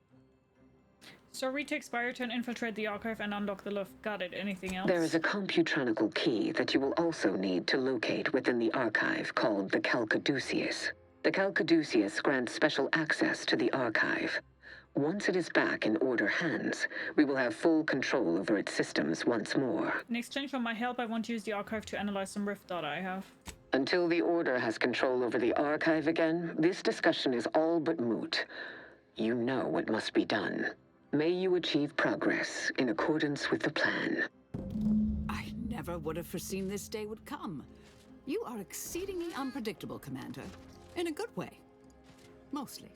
So retake Spire and infiltrate the archive and unlock the lift. Got it. Anything else? There is a computronical key that you will also need to locate within the archive called the Calcaduceus. The Calcaduceus grants special access to the archive. Once it is back in Order hands, we will have full control over its systems once more. In exchange for my help, I want to use the archive to analyze some rift data I have. Until the Order has control over the archive again, this discussion is all but moot. You know what must be done. May you achieve progress in accordance with the plan. I never would have foreseen this day would come. You are exceedingly unpredictable, Commander. In a good way. Mostly.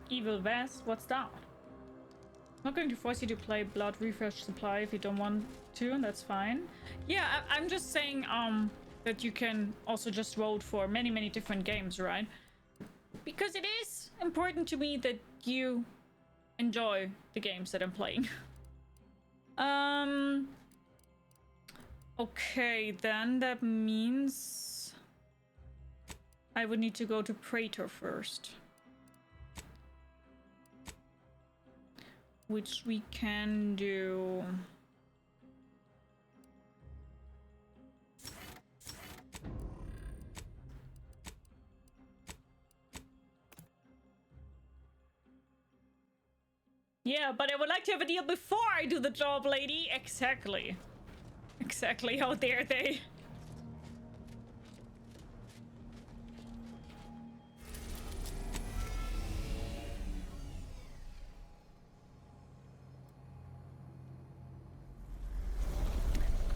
Evil Vest, what's that? I'm not going to force you to play Blood Refresh Supply if you don't want to, that's fine. Yeah, I'm just saying that you can also just vote for many different games, right? Because it is important to me that you enjoy the games that I'm playing. Okay, then that means I would need to go to Praetor first. Which we can do. Yeah, but I would like to have a deal before I do the job, lady. Exactly. Exactly, how dare they?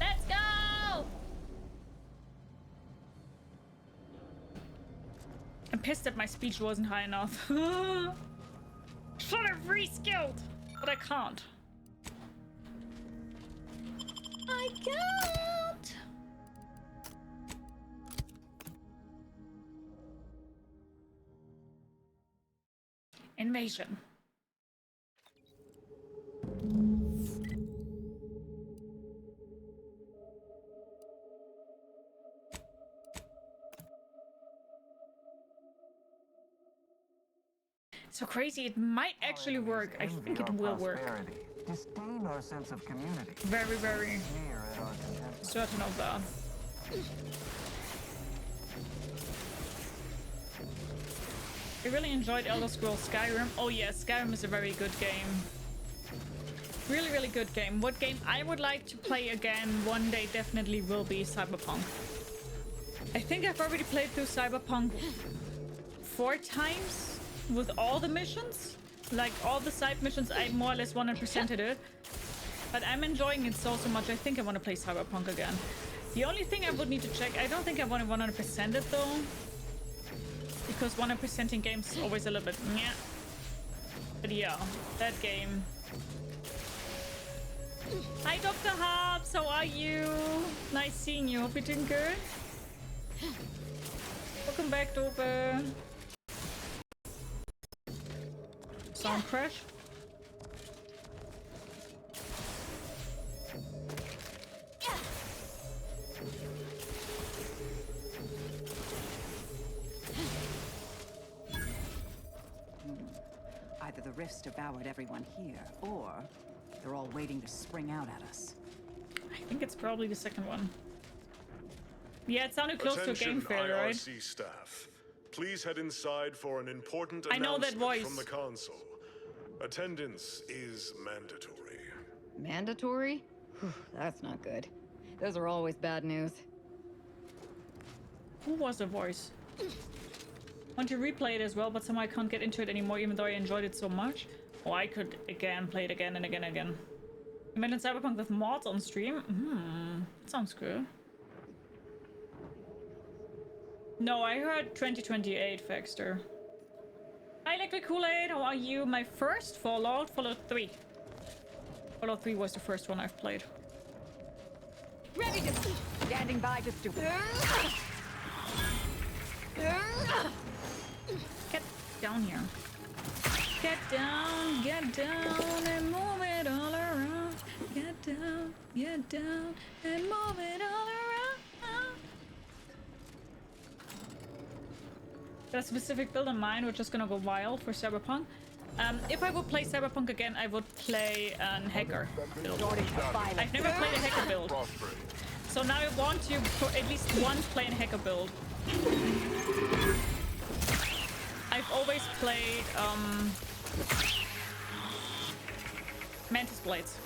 Let's go! I'm pissed that my speech wasn't high enough. Should have reskilled, but I can't. I can't. Invasion. So crazy, it might actually work. I think it will work. Disdain our sense of community. Very certain of that. I really enjoyed Elder Scrolls Skyrim. Oh yeah, Skyrim is a very good game. Really good game. What game I would like to play again one day definitely will be Cyberpunk. I think I've already played through Cyberpunk 4 times. With all the missions, like all the side missions, I more or less 100%ed it. But I'm enjoying it so much, I think I want to play Cyberpunk again. The only thing I would need to check, I don't think I want to 100% it though. Because 100%ing games is always a little bit meh. But yeah, that game. Hi Dr. Hobbs, how are you? Nice seeing you, hope you're doing good. Welcome back, Dope. Sound crash. Either the rifts devoured everyone here, or they're all waiting to spring out at us. I think it's probably the second one. Yeah, it sounded close to a game failure, right? IRC staff. Please head inside for an important I know that voice. from the console. Attendance is mandatory. Mandatory? Whew, that's not good. Those are always bad news. Who was the voice? I want to replay it as well, but somehow I can't get into it anymore, even though I enjoyed it so much. Oh, I could again play it again and again and again. Imagine Cyberpunk with mods on stream? Sounds good. No, I heard 2028, Faxter. Hi, Electric Kool-Aid, how are you? My first Fallout 3. Fallout 3 was the first one I've played. Ready to standing by to do. Get down here. Get down and move Get down and move it all around. Got a specific build in mind, we're just gonna go wild for Cyberpunk. If I would play Cyberpunk again, I would play an hacker build. I've never played a hacker build. So now I want to, for at least once, play a hacker build. I've always played, Mantis Blades.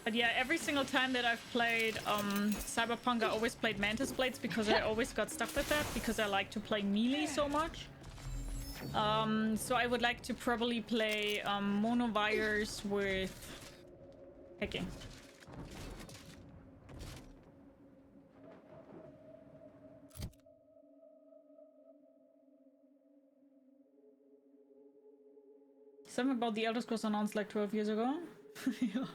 But yeah, every single time that I've played Cyberpunk, I always played Mantis Blades because I always got stuck with that because I like to play melee so much. So I would like to probably play monovires with hacking. Something about the Elder Scrolls announced like 12 years ago. Yeah.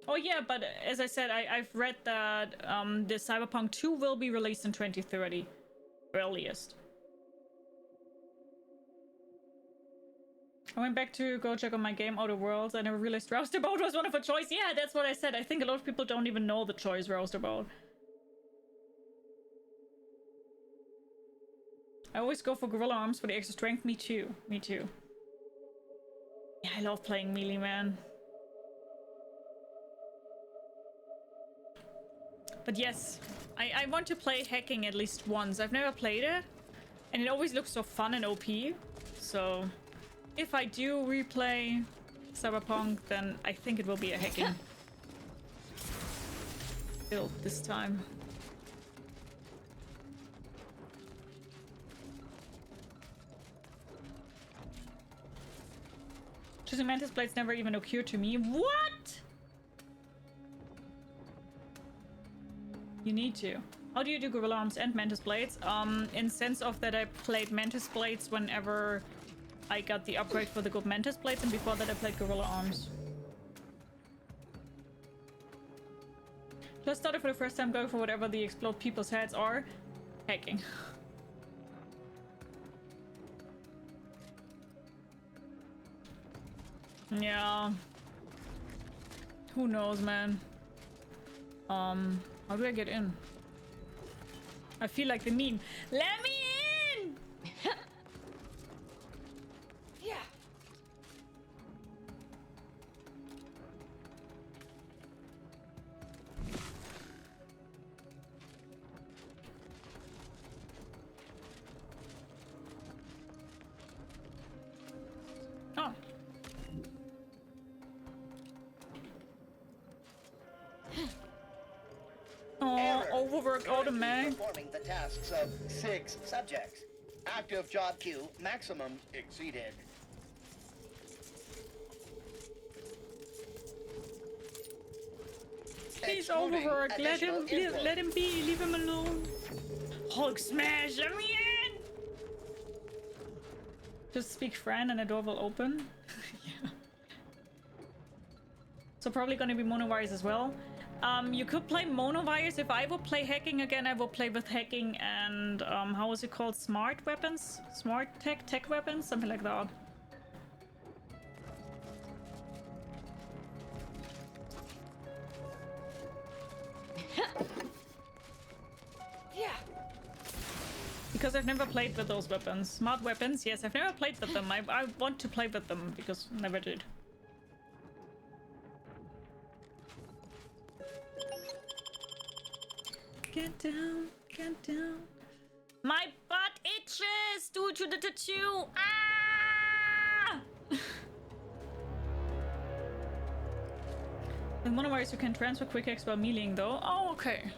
Oh yeah, but as I said, I've read that the Cyberpunk 2 will be released in 2030, earliest. I went back to go check on my game Outer Worlds. I never realized Roustabout was one of a choice. Yeah, that's what I said. I think a lot of people don't even know the choice Roustabout. I always go for Gorilla Arms for the extra strength. Me too. Me too. Yeah, I love playing melee, man. But yes, I want to play hacking at least once. I've never played it, and it always looks so fun and OP. So, if I do replay Cyberpunk, then I think it will be a hacking build this time. Choosing Mantis Blades never even occurred to me. What? You need to. How do you do Gorilla Arms and Mantis Blades? In sense of that I played Mantis Blades whenever I got the upgrade for the good Mantis Blades, and before that I played Gorilla Arms. Just started for the first time going for whatever the explode people's heads are. Hacking. Yeah. Who knows, man? How do I get in? I feel like the meme. Let me in! Yeah. Oh. Oh, overworked automatic. Performing the tasks of 6 subjects. Active job queue maximum exceeded. He's overworked. Let him be. Leave him alone. Hulk smash. Let me in. Just speak friend and the door will open. Yeah. So probably gonna be monovires as well. You could play monovires. If I would play hacking again, I will play with hacking and how is it called? Smart weapons? Smart tech weapons? Something like that. Yeah. Because I've never played with those weapons. Smart weapons, yes, I've never played with them. I want to play with them because I never did. Get down, get down. My butt itches due to the tattoo. Ah! With monovires you can transfer quick X while meleeing though. Oh, okay.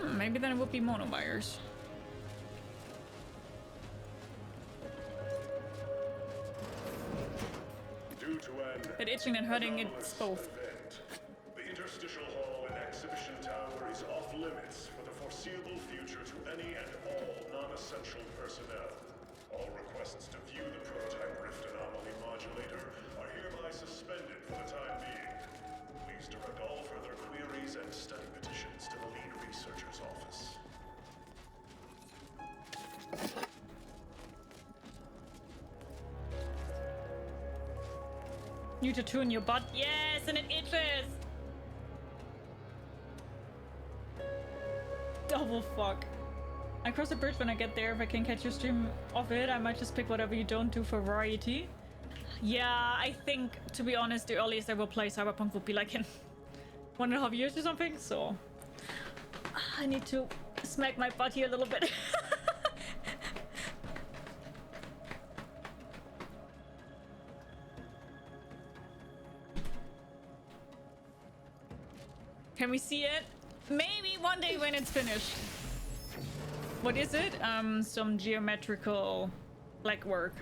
Maybe then it would be monovires. Due to an But itching and hurting, it's both. event, the interstitial hall and exhibition tower is off limits for the foreseeable future to any and all non-essential personnel. All requests to view the prototype rift and New tattoo in your butt. Yes, and it itches. Double fuck. I cross the bridge when I get there. If I can catch your stream of it, I might just pick whatever you don't do for variety. Yeah, I think, to be honest, the earliest I will play Cyberpunk will be like in 1.5 years or something, so I need to smack my butt here a little bit. Can we see it? Maybe one day when it's finished. What is it? Some geometrical like work.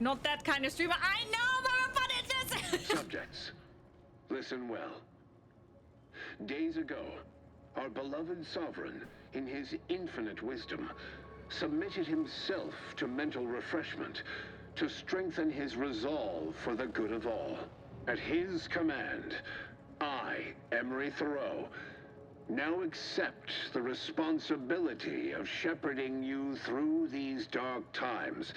Not that kind of streamer. I know, but it is. Subjects, listen well. Days ago, our beloved sovereign, in his infinite wisdom, submitted himself to mental refreshment to strengthen his resolve for the good of all. At his command, I, Emery Thoreau, now accept the responsibility of shepherding you through these dark times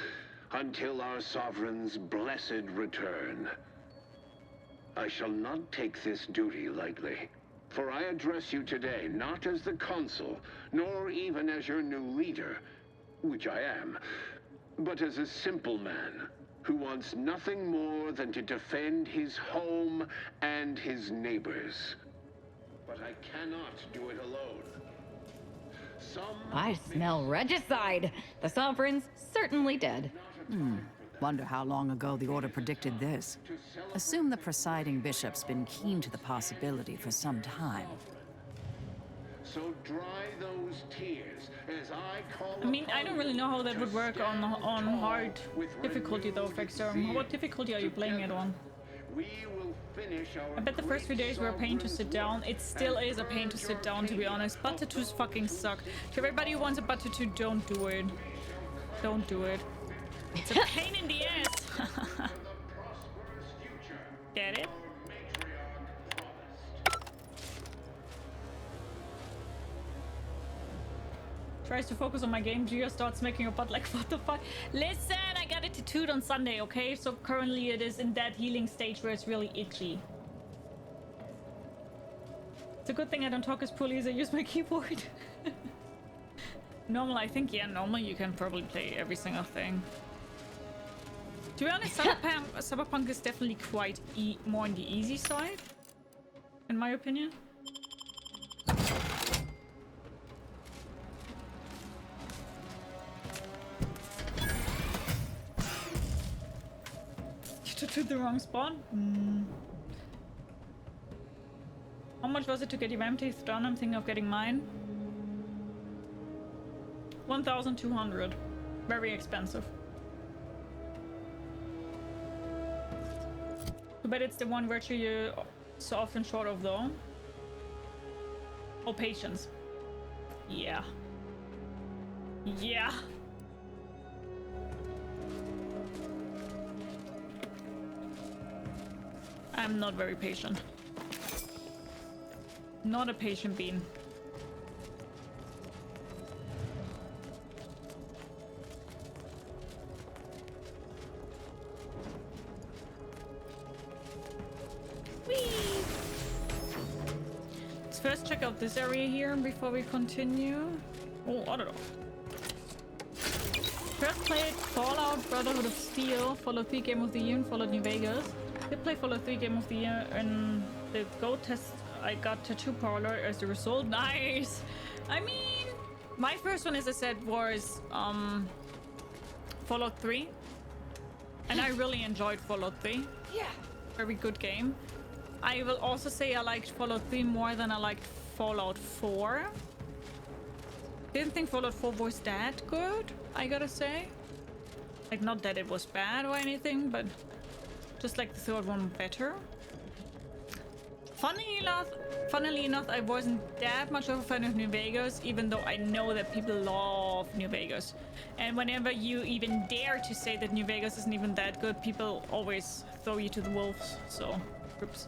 until our sovereign's blessed return. I shall not take this duty lightly, for I address you today not as the consul, nor even as your new leader, which I am, but as a simple man who wants nothing more than to defend his home and his neighbors. But I cannot do it alone. I smell regicide. The sovereign's certainly dead. Wonder how long ago the Order predicted this. Assume the presiding bishop's been keen to the possibility for some time. So dry those tears as I call. I mean, I don't really know how that would work on hard difficulty though, Vexter. What difficulty are you playing it on? I bet the first few days were a pain to sit down. It still is a pain to sit down, to be honest. Butt tattoos fucking suck. To everybody who wants a butt tattoo, don't do it. Don't do it. It's a pain in the ass. Get it? Tries to focus on my game. Gia starts making her butt like, what the fuck? Listen, I got it tattooed on Sunday, okay? So currently it is in that healing stage where it's really itchy. It's a good thing I don't talk as poorly as I use my keyboard. Normal, I think, yeah, normal you can probably play every single thing. To be honest, Cyberpunk is definitely quite more on the easy side, in my opinion. To the wrong spot? How much was it to get your teeth done? I'm thinking of getting mine. 1,200. Very expensive. Too bad it's the one virtue you're so often short of though. Oh, patience. Yeah. Yeah. I'm not very patient. Not a patient bean. Whee! Let's first check out this area here before we continue. Oh, I don't know. First played Fallout Brotherhood of Steel, Fallout 3 Game of the Year, and Fallout New Vegas. Did play Fallout 3 Game of the Year and the Go test. I got Tattoo Parlor as the result. Nice! I mean, my first one, as I said, was Fallout 3. And I really enjoyed Fallout 3. Yeah. Very good game. I will also say I liked Fallout 3 more than I liked Fallout 4. Didn't think Fallout 4 was that good, I gotta say. Like, not that it was bad or anything, but just like the third one better. Funnily enough, I wasn't that much of a fan of New Vegas, even though I know that people love New Vegas. And whenever you even dare to say that New Vegas isn't even that good, people always throw you to the wolves, so, oops.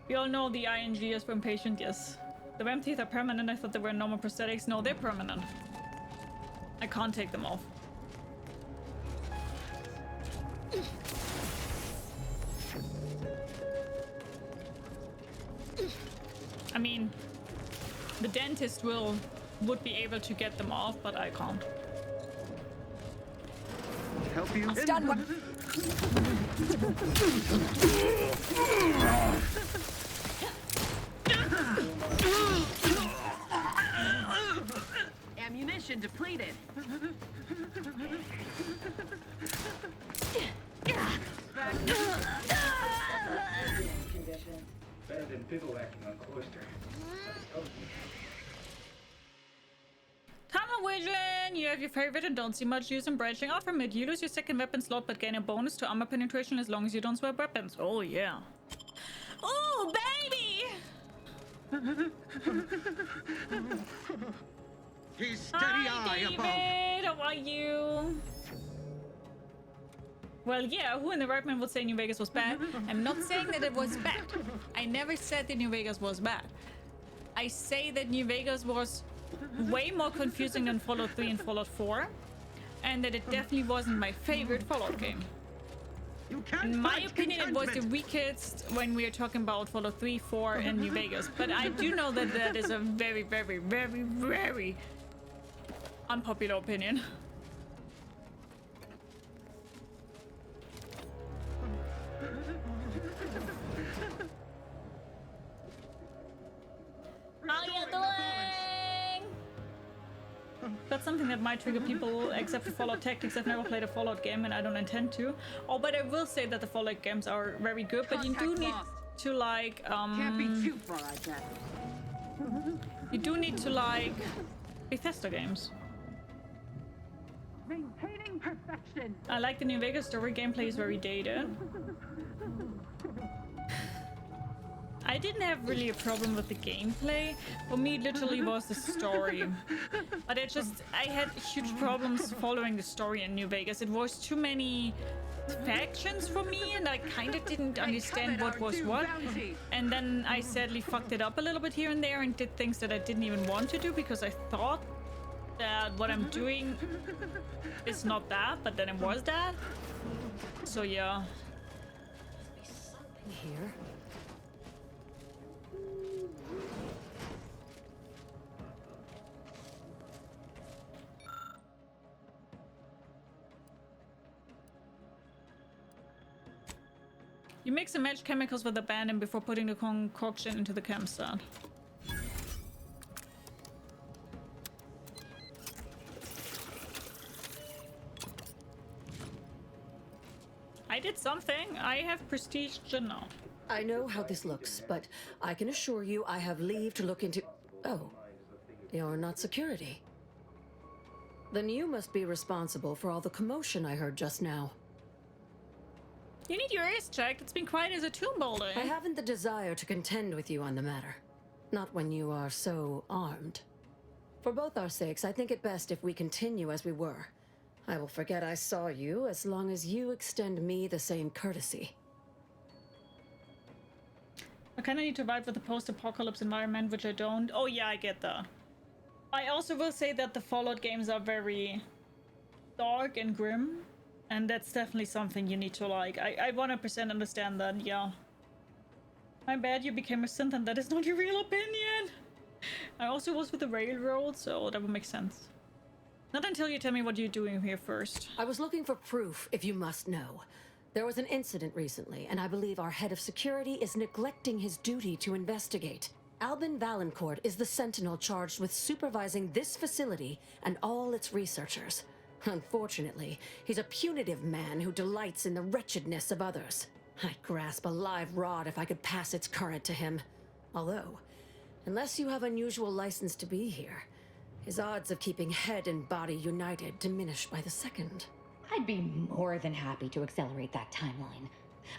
We all know the ING is for impatient, yes. The vamp teeth are permanent. I thought they were normal prosthetics. No, they're permanent. I can't take them off. I mean, the dentist would be able to get them off, but I can't. Help you? Stun one. Ammunition depleted. Condition. Better than bivouacking on Cloister. Tunnel vision! You have your favorite and don't see much use in branching off from it. You lose your second weapon slot but gain a bonus to armor penetration as long as you don't swap weapons. Oh yeah. Oh baby! He's steady Hi, eye David! How are you? Well, yeah, who in the right mind would say New Vegas was bad? I'm not saying that it was bad. I never said that New Vegas was bad. I say that New Vegas was way more confusing than Fallout 3 and Fallout 4, and that it definitely wasn't my favorite Fallout game. In my opinion, it was the weakest when we are talking about Fallout 3, 4, and New Vegas. But I do know that that is a very, very, very, very unpopular opinion. How you doing? That's something that might trigger people, except for Fallout Tactics. I've never played a Fallout game and I don't intend to. Oh, but I will say that the Fallout games are very good, but you do need to like, Can't be too far, I bet. you do need to like Bethesda games. Maintaining perfection. I like the New Vegas story. Gameplay is very dated. I didn't have really a problem with the gameplay. For me, it literally was the story. But I had huge problems following the story in New Vegas. It was too many factions for me, and I kind of didn't understand what was what. And then I sadly fucked it up a little bit here and there and did things that I didn't even want to do because I thought that what I'm doing is not that, but then it was that. So yeah. Here. You mix and match chemicals with abandon before putting the concoction into the campsite. I did something. I have prestige now. I know how this looks, but I can assure you I have leave to look into... Oh, you're not security. Then you must be responsible for all the commotion I heard just now. You need your ears checked. It's been quiet as a tomb boulder. I haven't the desire to contend with you on the matter. Not when you are so armed. For both our sakes, I think it best if we continue as we were. I will forget I saw you as long as you extend me the same courtesy. I kind of need to vibe with the post-apocalypse environment, which I don't. Oh yeah, I get that. I also will say that the Fallout games are very dark and grim. And that's definitely something you need to like. I 100% understand that, yeah. My bad, you became a synth and that is not your real opinion. I also was with the railroad, so that would make sense. Not until you tell me what you're doing here first. I was looking for proof, if you must know. There was an incident recently, and I believe our head of security is neglecting his duty to investigate. Albin Valancourt is the sentinel charged with supervising this facility and all its researchers. Unfortunately, he's a punitive man who delights in the wretchedness of others. I'd grasp a live rod if I could pass its current to him. Although, unless you have unusual license to be here, his odds of keeping head and body united diminish by the second. I'd be more than happy to accelerate that timeline.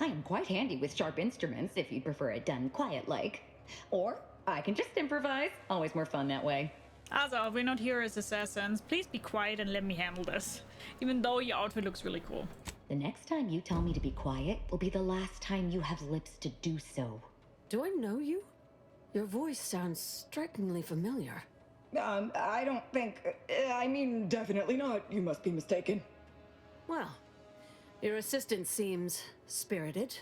I am quite handy with sharp instruments if you'd prefer it done quiet-like. Or I can just improvise. Always more fun that way. Also, we're not here as assassins. Please be quiet and let me handle this. Even though your outfit looks really cool. The next time you tell me to be quiet will be the last time you have lips to do so. Do I know you? Your voice sounds strikingly familiar. I don't think... I mean, definitely not. You must be mistaken. Well, Your assistant seems spirited,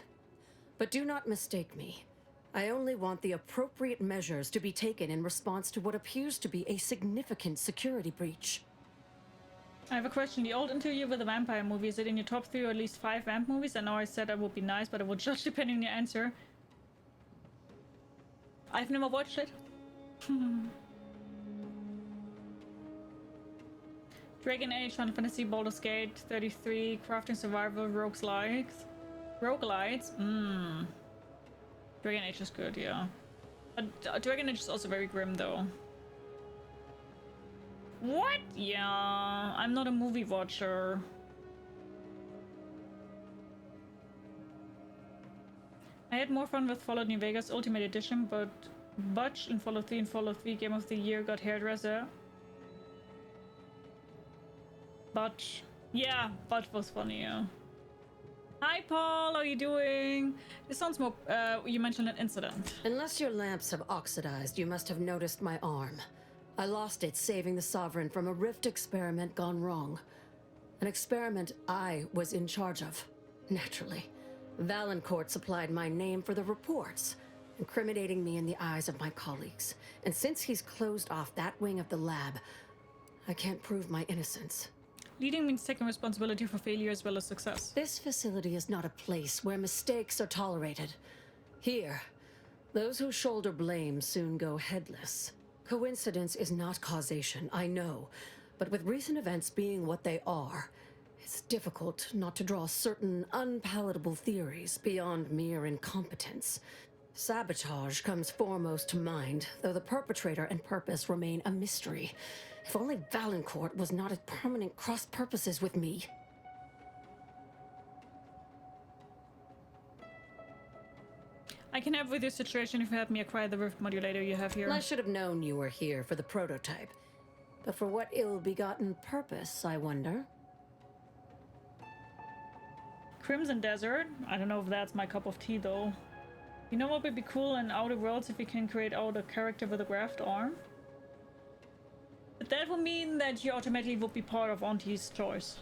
but do not mistake me. I only want the appropriate measures to be taken in response to what appears to be a significant security breach. I have a question. The old Interview with a Vampire movie, is it in your top 3 or at least 5 vamp movies? I know I said I would be nice, but I will judge depending on your answer. I've never watched it. Dragon Age, Final Fantasy, Baldur's Gate, 33, Crafting Survival, Roguelites. Dragon Age is good, yeah. But Dragon Age is also very grim, though. What? Yeah, I'm not a movie watcher. I had more fun with Fallout New Vegas Ultimate Edition, but Butch in Fallout 3 and Fallout 3 Game of the Year got hairdresser. Butch. Yeah, Butch was funny, yeah. Hi Paul, how are you doing? This sounds more, you mentioned an incident. Unless your lamps have oxidized, you must have noticed my arm. I lost it saving the Sovereign from a rift experiment gone wrong. An experiment I was in charge of, naturally. Valancourt supplied my name for the reports, incriminating me in the eyes of my colleagues. And since he's closed off that wing of the lab, I can't prove my innocence. Leading means taking responsibility for failure as well as success. This facility is not a place where mistakes are tolerated. Here, those who shoulder blame soon go headless. Coincidence is not causation, I know. But with recent events being what they are, it's difficult not to draw certain unpalatable theories beyond mere incompetence. Sabotage comes foremost to mind, though the perpetrator and purpose remain a mystery. If only Valancourt was not at permanent cross-purposes with me. I can help with your situation if you help me acquire the rift modulator you have here. I should have known you were here for the prototype. But for what ill-begotten purpose, I wonder? Crimson Desert? I don't know if that's my cup of tea, though. You know what would be cool in Outer Worlds if we can create out a character with a graft arm? But that would mean that you automatically would be part of Aunties' choice.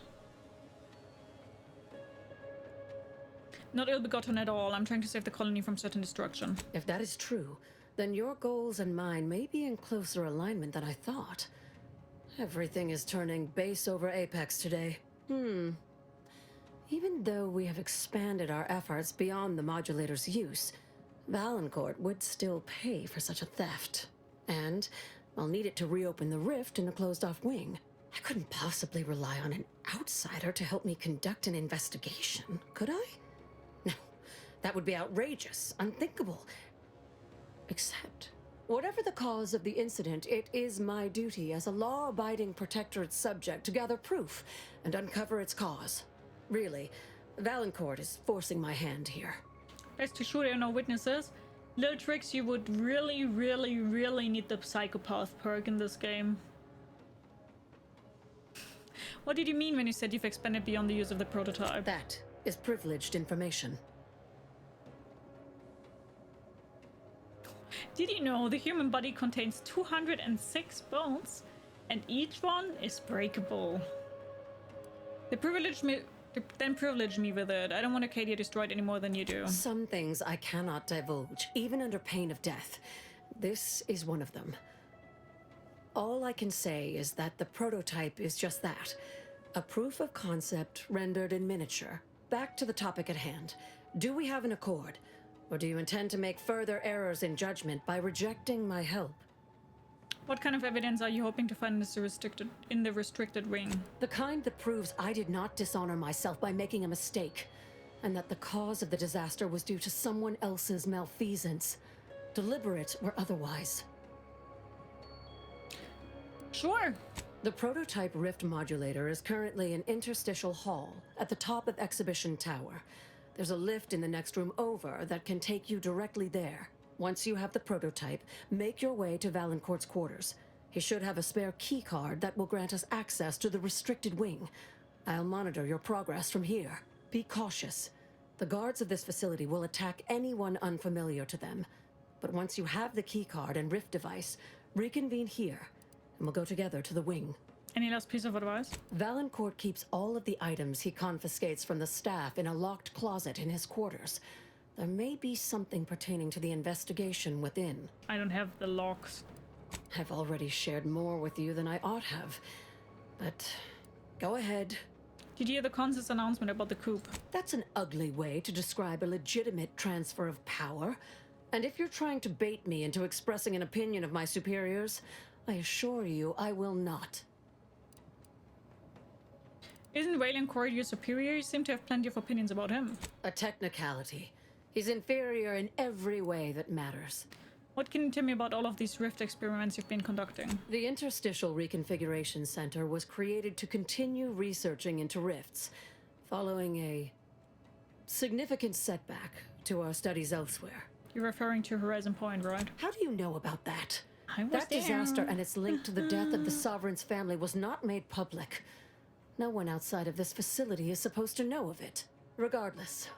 Not ill-begotten at all. I'm trying to save the colony from certain destruction. If that is true, then your goals and mine may be in closer alignment than I thought. Everything is turning base over apex today. Even though we have expanded our efforts beyond the modulator's use, Valancourt would still pay for such a theft. And I'll need it to reopen the rift in the closed-off wing. I couldn't possibly rely on an outsider to help me conduct an investigation, could I? No, that would be outrageous, unthinkable. Except, whatever the cause of the incident, it is my duty as a law-abiding Protectorate subject to gather proof and uncover its cause. Really, Valancourt is forcing my hand here. Best to sure there are no witnesses. Little tricks, you would really, really, really need the psychopath perk in this game. What did you mean when you said you've expanded beyond the use of the prototype? That is privileged information. Did you know the human body contains 206 bones, and each one is breakable? Then privilege me with it. I don't want Arcadia destroyed any more than you do. Some things I cannot divulge, even under pain of death. This is one of them. All I can say is that the prototype is just that. A proof of concept rendered in miniature. Back to the topic at hand. Do we have an accord? Or do you intend to make further errors in judgment by rejecting my help? What kind of evidence are you hoping to find in the restricted wing? The kind that proves I did not dishonor myself by making a mistake, and that the cause of the disaster was due to someone else's malfeasance, deliberate or otherwise. Sure. The prototype rift modulator is currently in Interstitial Hall at the top of Exhibition Tower. There's a lift in the next room over that can take you directly there. Once you have the prototype, make your way to Valancourt's quarters. He should have a spare key card that will grant us access to the restricted wing. I'll monitor your progress from here. Be cautious. The guards of this facility will attack anyone unfamiliar to them. But once you have the key card and rift device, reconvene here, and we'll go together to the wing. Any last piece of advice? Valancourt keeps all of the items he confiscates from the staff in a locked closet in his quarters. There may be something pertaining to the investigation within. I don't have the locks. I've already shared more with you than I ought have. But go ahead. Did you hear the consul's announcement about the coup? That's an ugly way to describe a legitimate transfer of power. And if you're trying to bait me into expressing an opinion of my superiors, I assure you I will not. Isn't Valancourt your superior? You seem to have plenty of opinions about him. A technicality. He's inferior in every way that matters. What can you tell me about all of these rift experiments you've been conducting? The Interstitial Reconfiguration Center was created to continue researching into rifts, following a significant setback to our studies elsewhere. You're referring to Horizon Point, right? How do you know about that? That disaster and its link to the death of the Sovereign's family was not made public. No one outside of this facility is supposed to know of it. Regardless,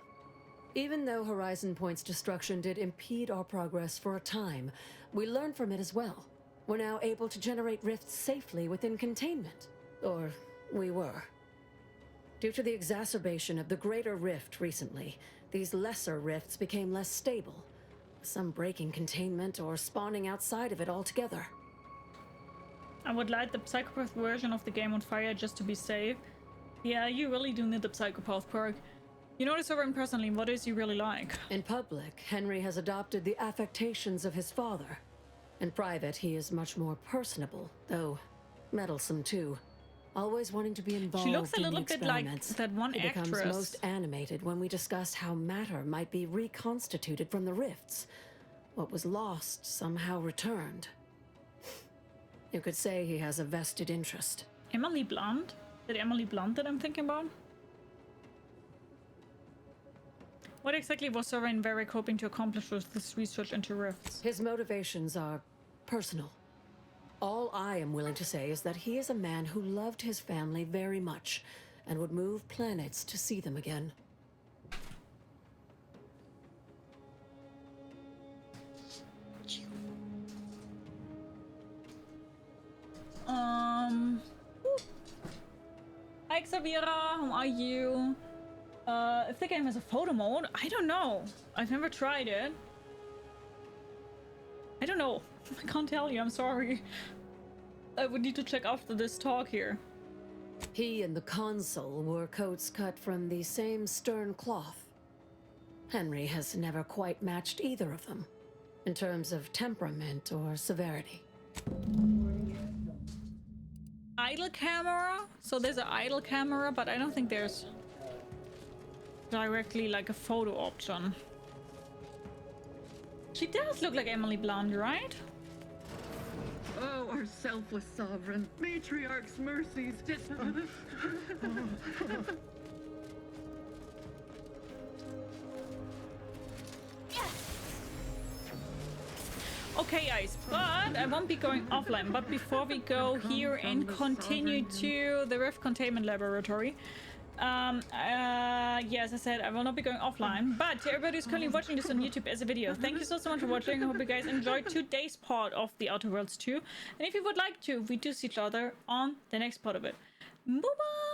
even though Horizon Point's destruction did impede our progress for a time, we learned from it as well. We're now able to generate rifts safely within containment. Or we were. Due to the exacerbation of the greater rift recently, these lesser rifts became less stable. Some breaking containment or spawning outside of it altogether. I would light the psychopath version of the game on fire just to be safe. Yeah, you really do need the psychopath perk. You know the Sovereign personally, what is he really like? In public, Henry has adopted the affectations of his father. In private, he is much more personable, though meddlesome too. Always wanting to be involved in the experiments. She looks a little bit like that one He actress. becomes most animated when we discuss how matter might be reconstituted from the rifts. What was lost somehow returned. You could say he has a vested interest. Emily Blunt? Is it Emily Blunt that I'm thinking about? What exactly was Sovereign Varric hoping to accomplish with this research into rifts? His motivations are personal. All I am willing to say is that he is a man who loved his family very much and would move planets to see them again. Hi Xaviera, how are you? If the game has a photo mode, I don't know. I've never tried it. I don't know. I can't tell you, I'm sorry. I would need to check after this talk here. He and the consul wore coats cut from the same stern cloth. Henry has never quite matched either of them, in terms of temperament or severity. Idle camera? So there's an idle camera, but I don't think there's directly like a photo option. She does look like Emily Blunt, right? Oh, our selfless sovereign. Matriarch's mercies. Okay guys, but I won't be going offline. But before we go here and continue to the Rift Containment Laboratory, yes, I said I will not be going offline, but to everybody who's currently watching this on YouTube as a video, thank you so much for watching. I hope you guys enjoyed today's part of the Outer Worlds 2, and if you would like to, we do see each other on the next part of it. Bye bye.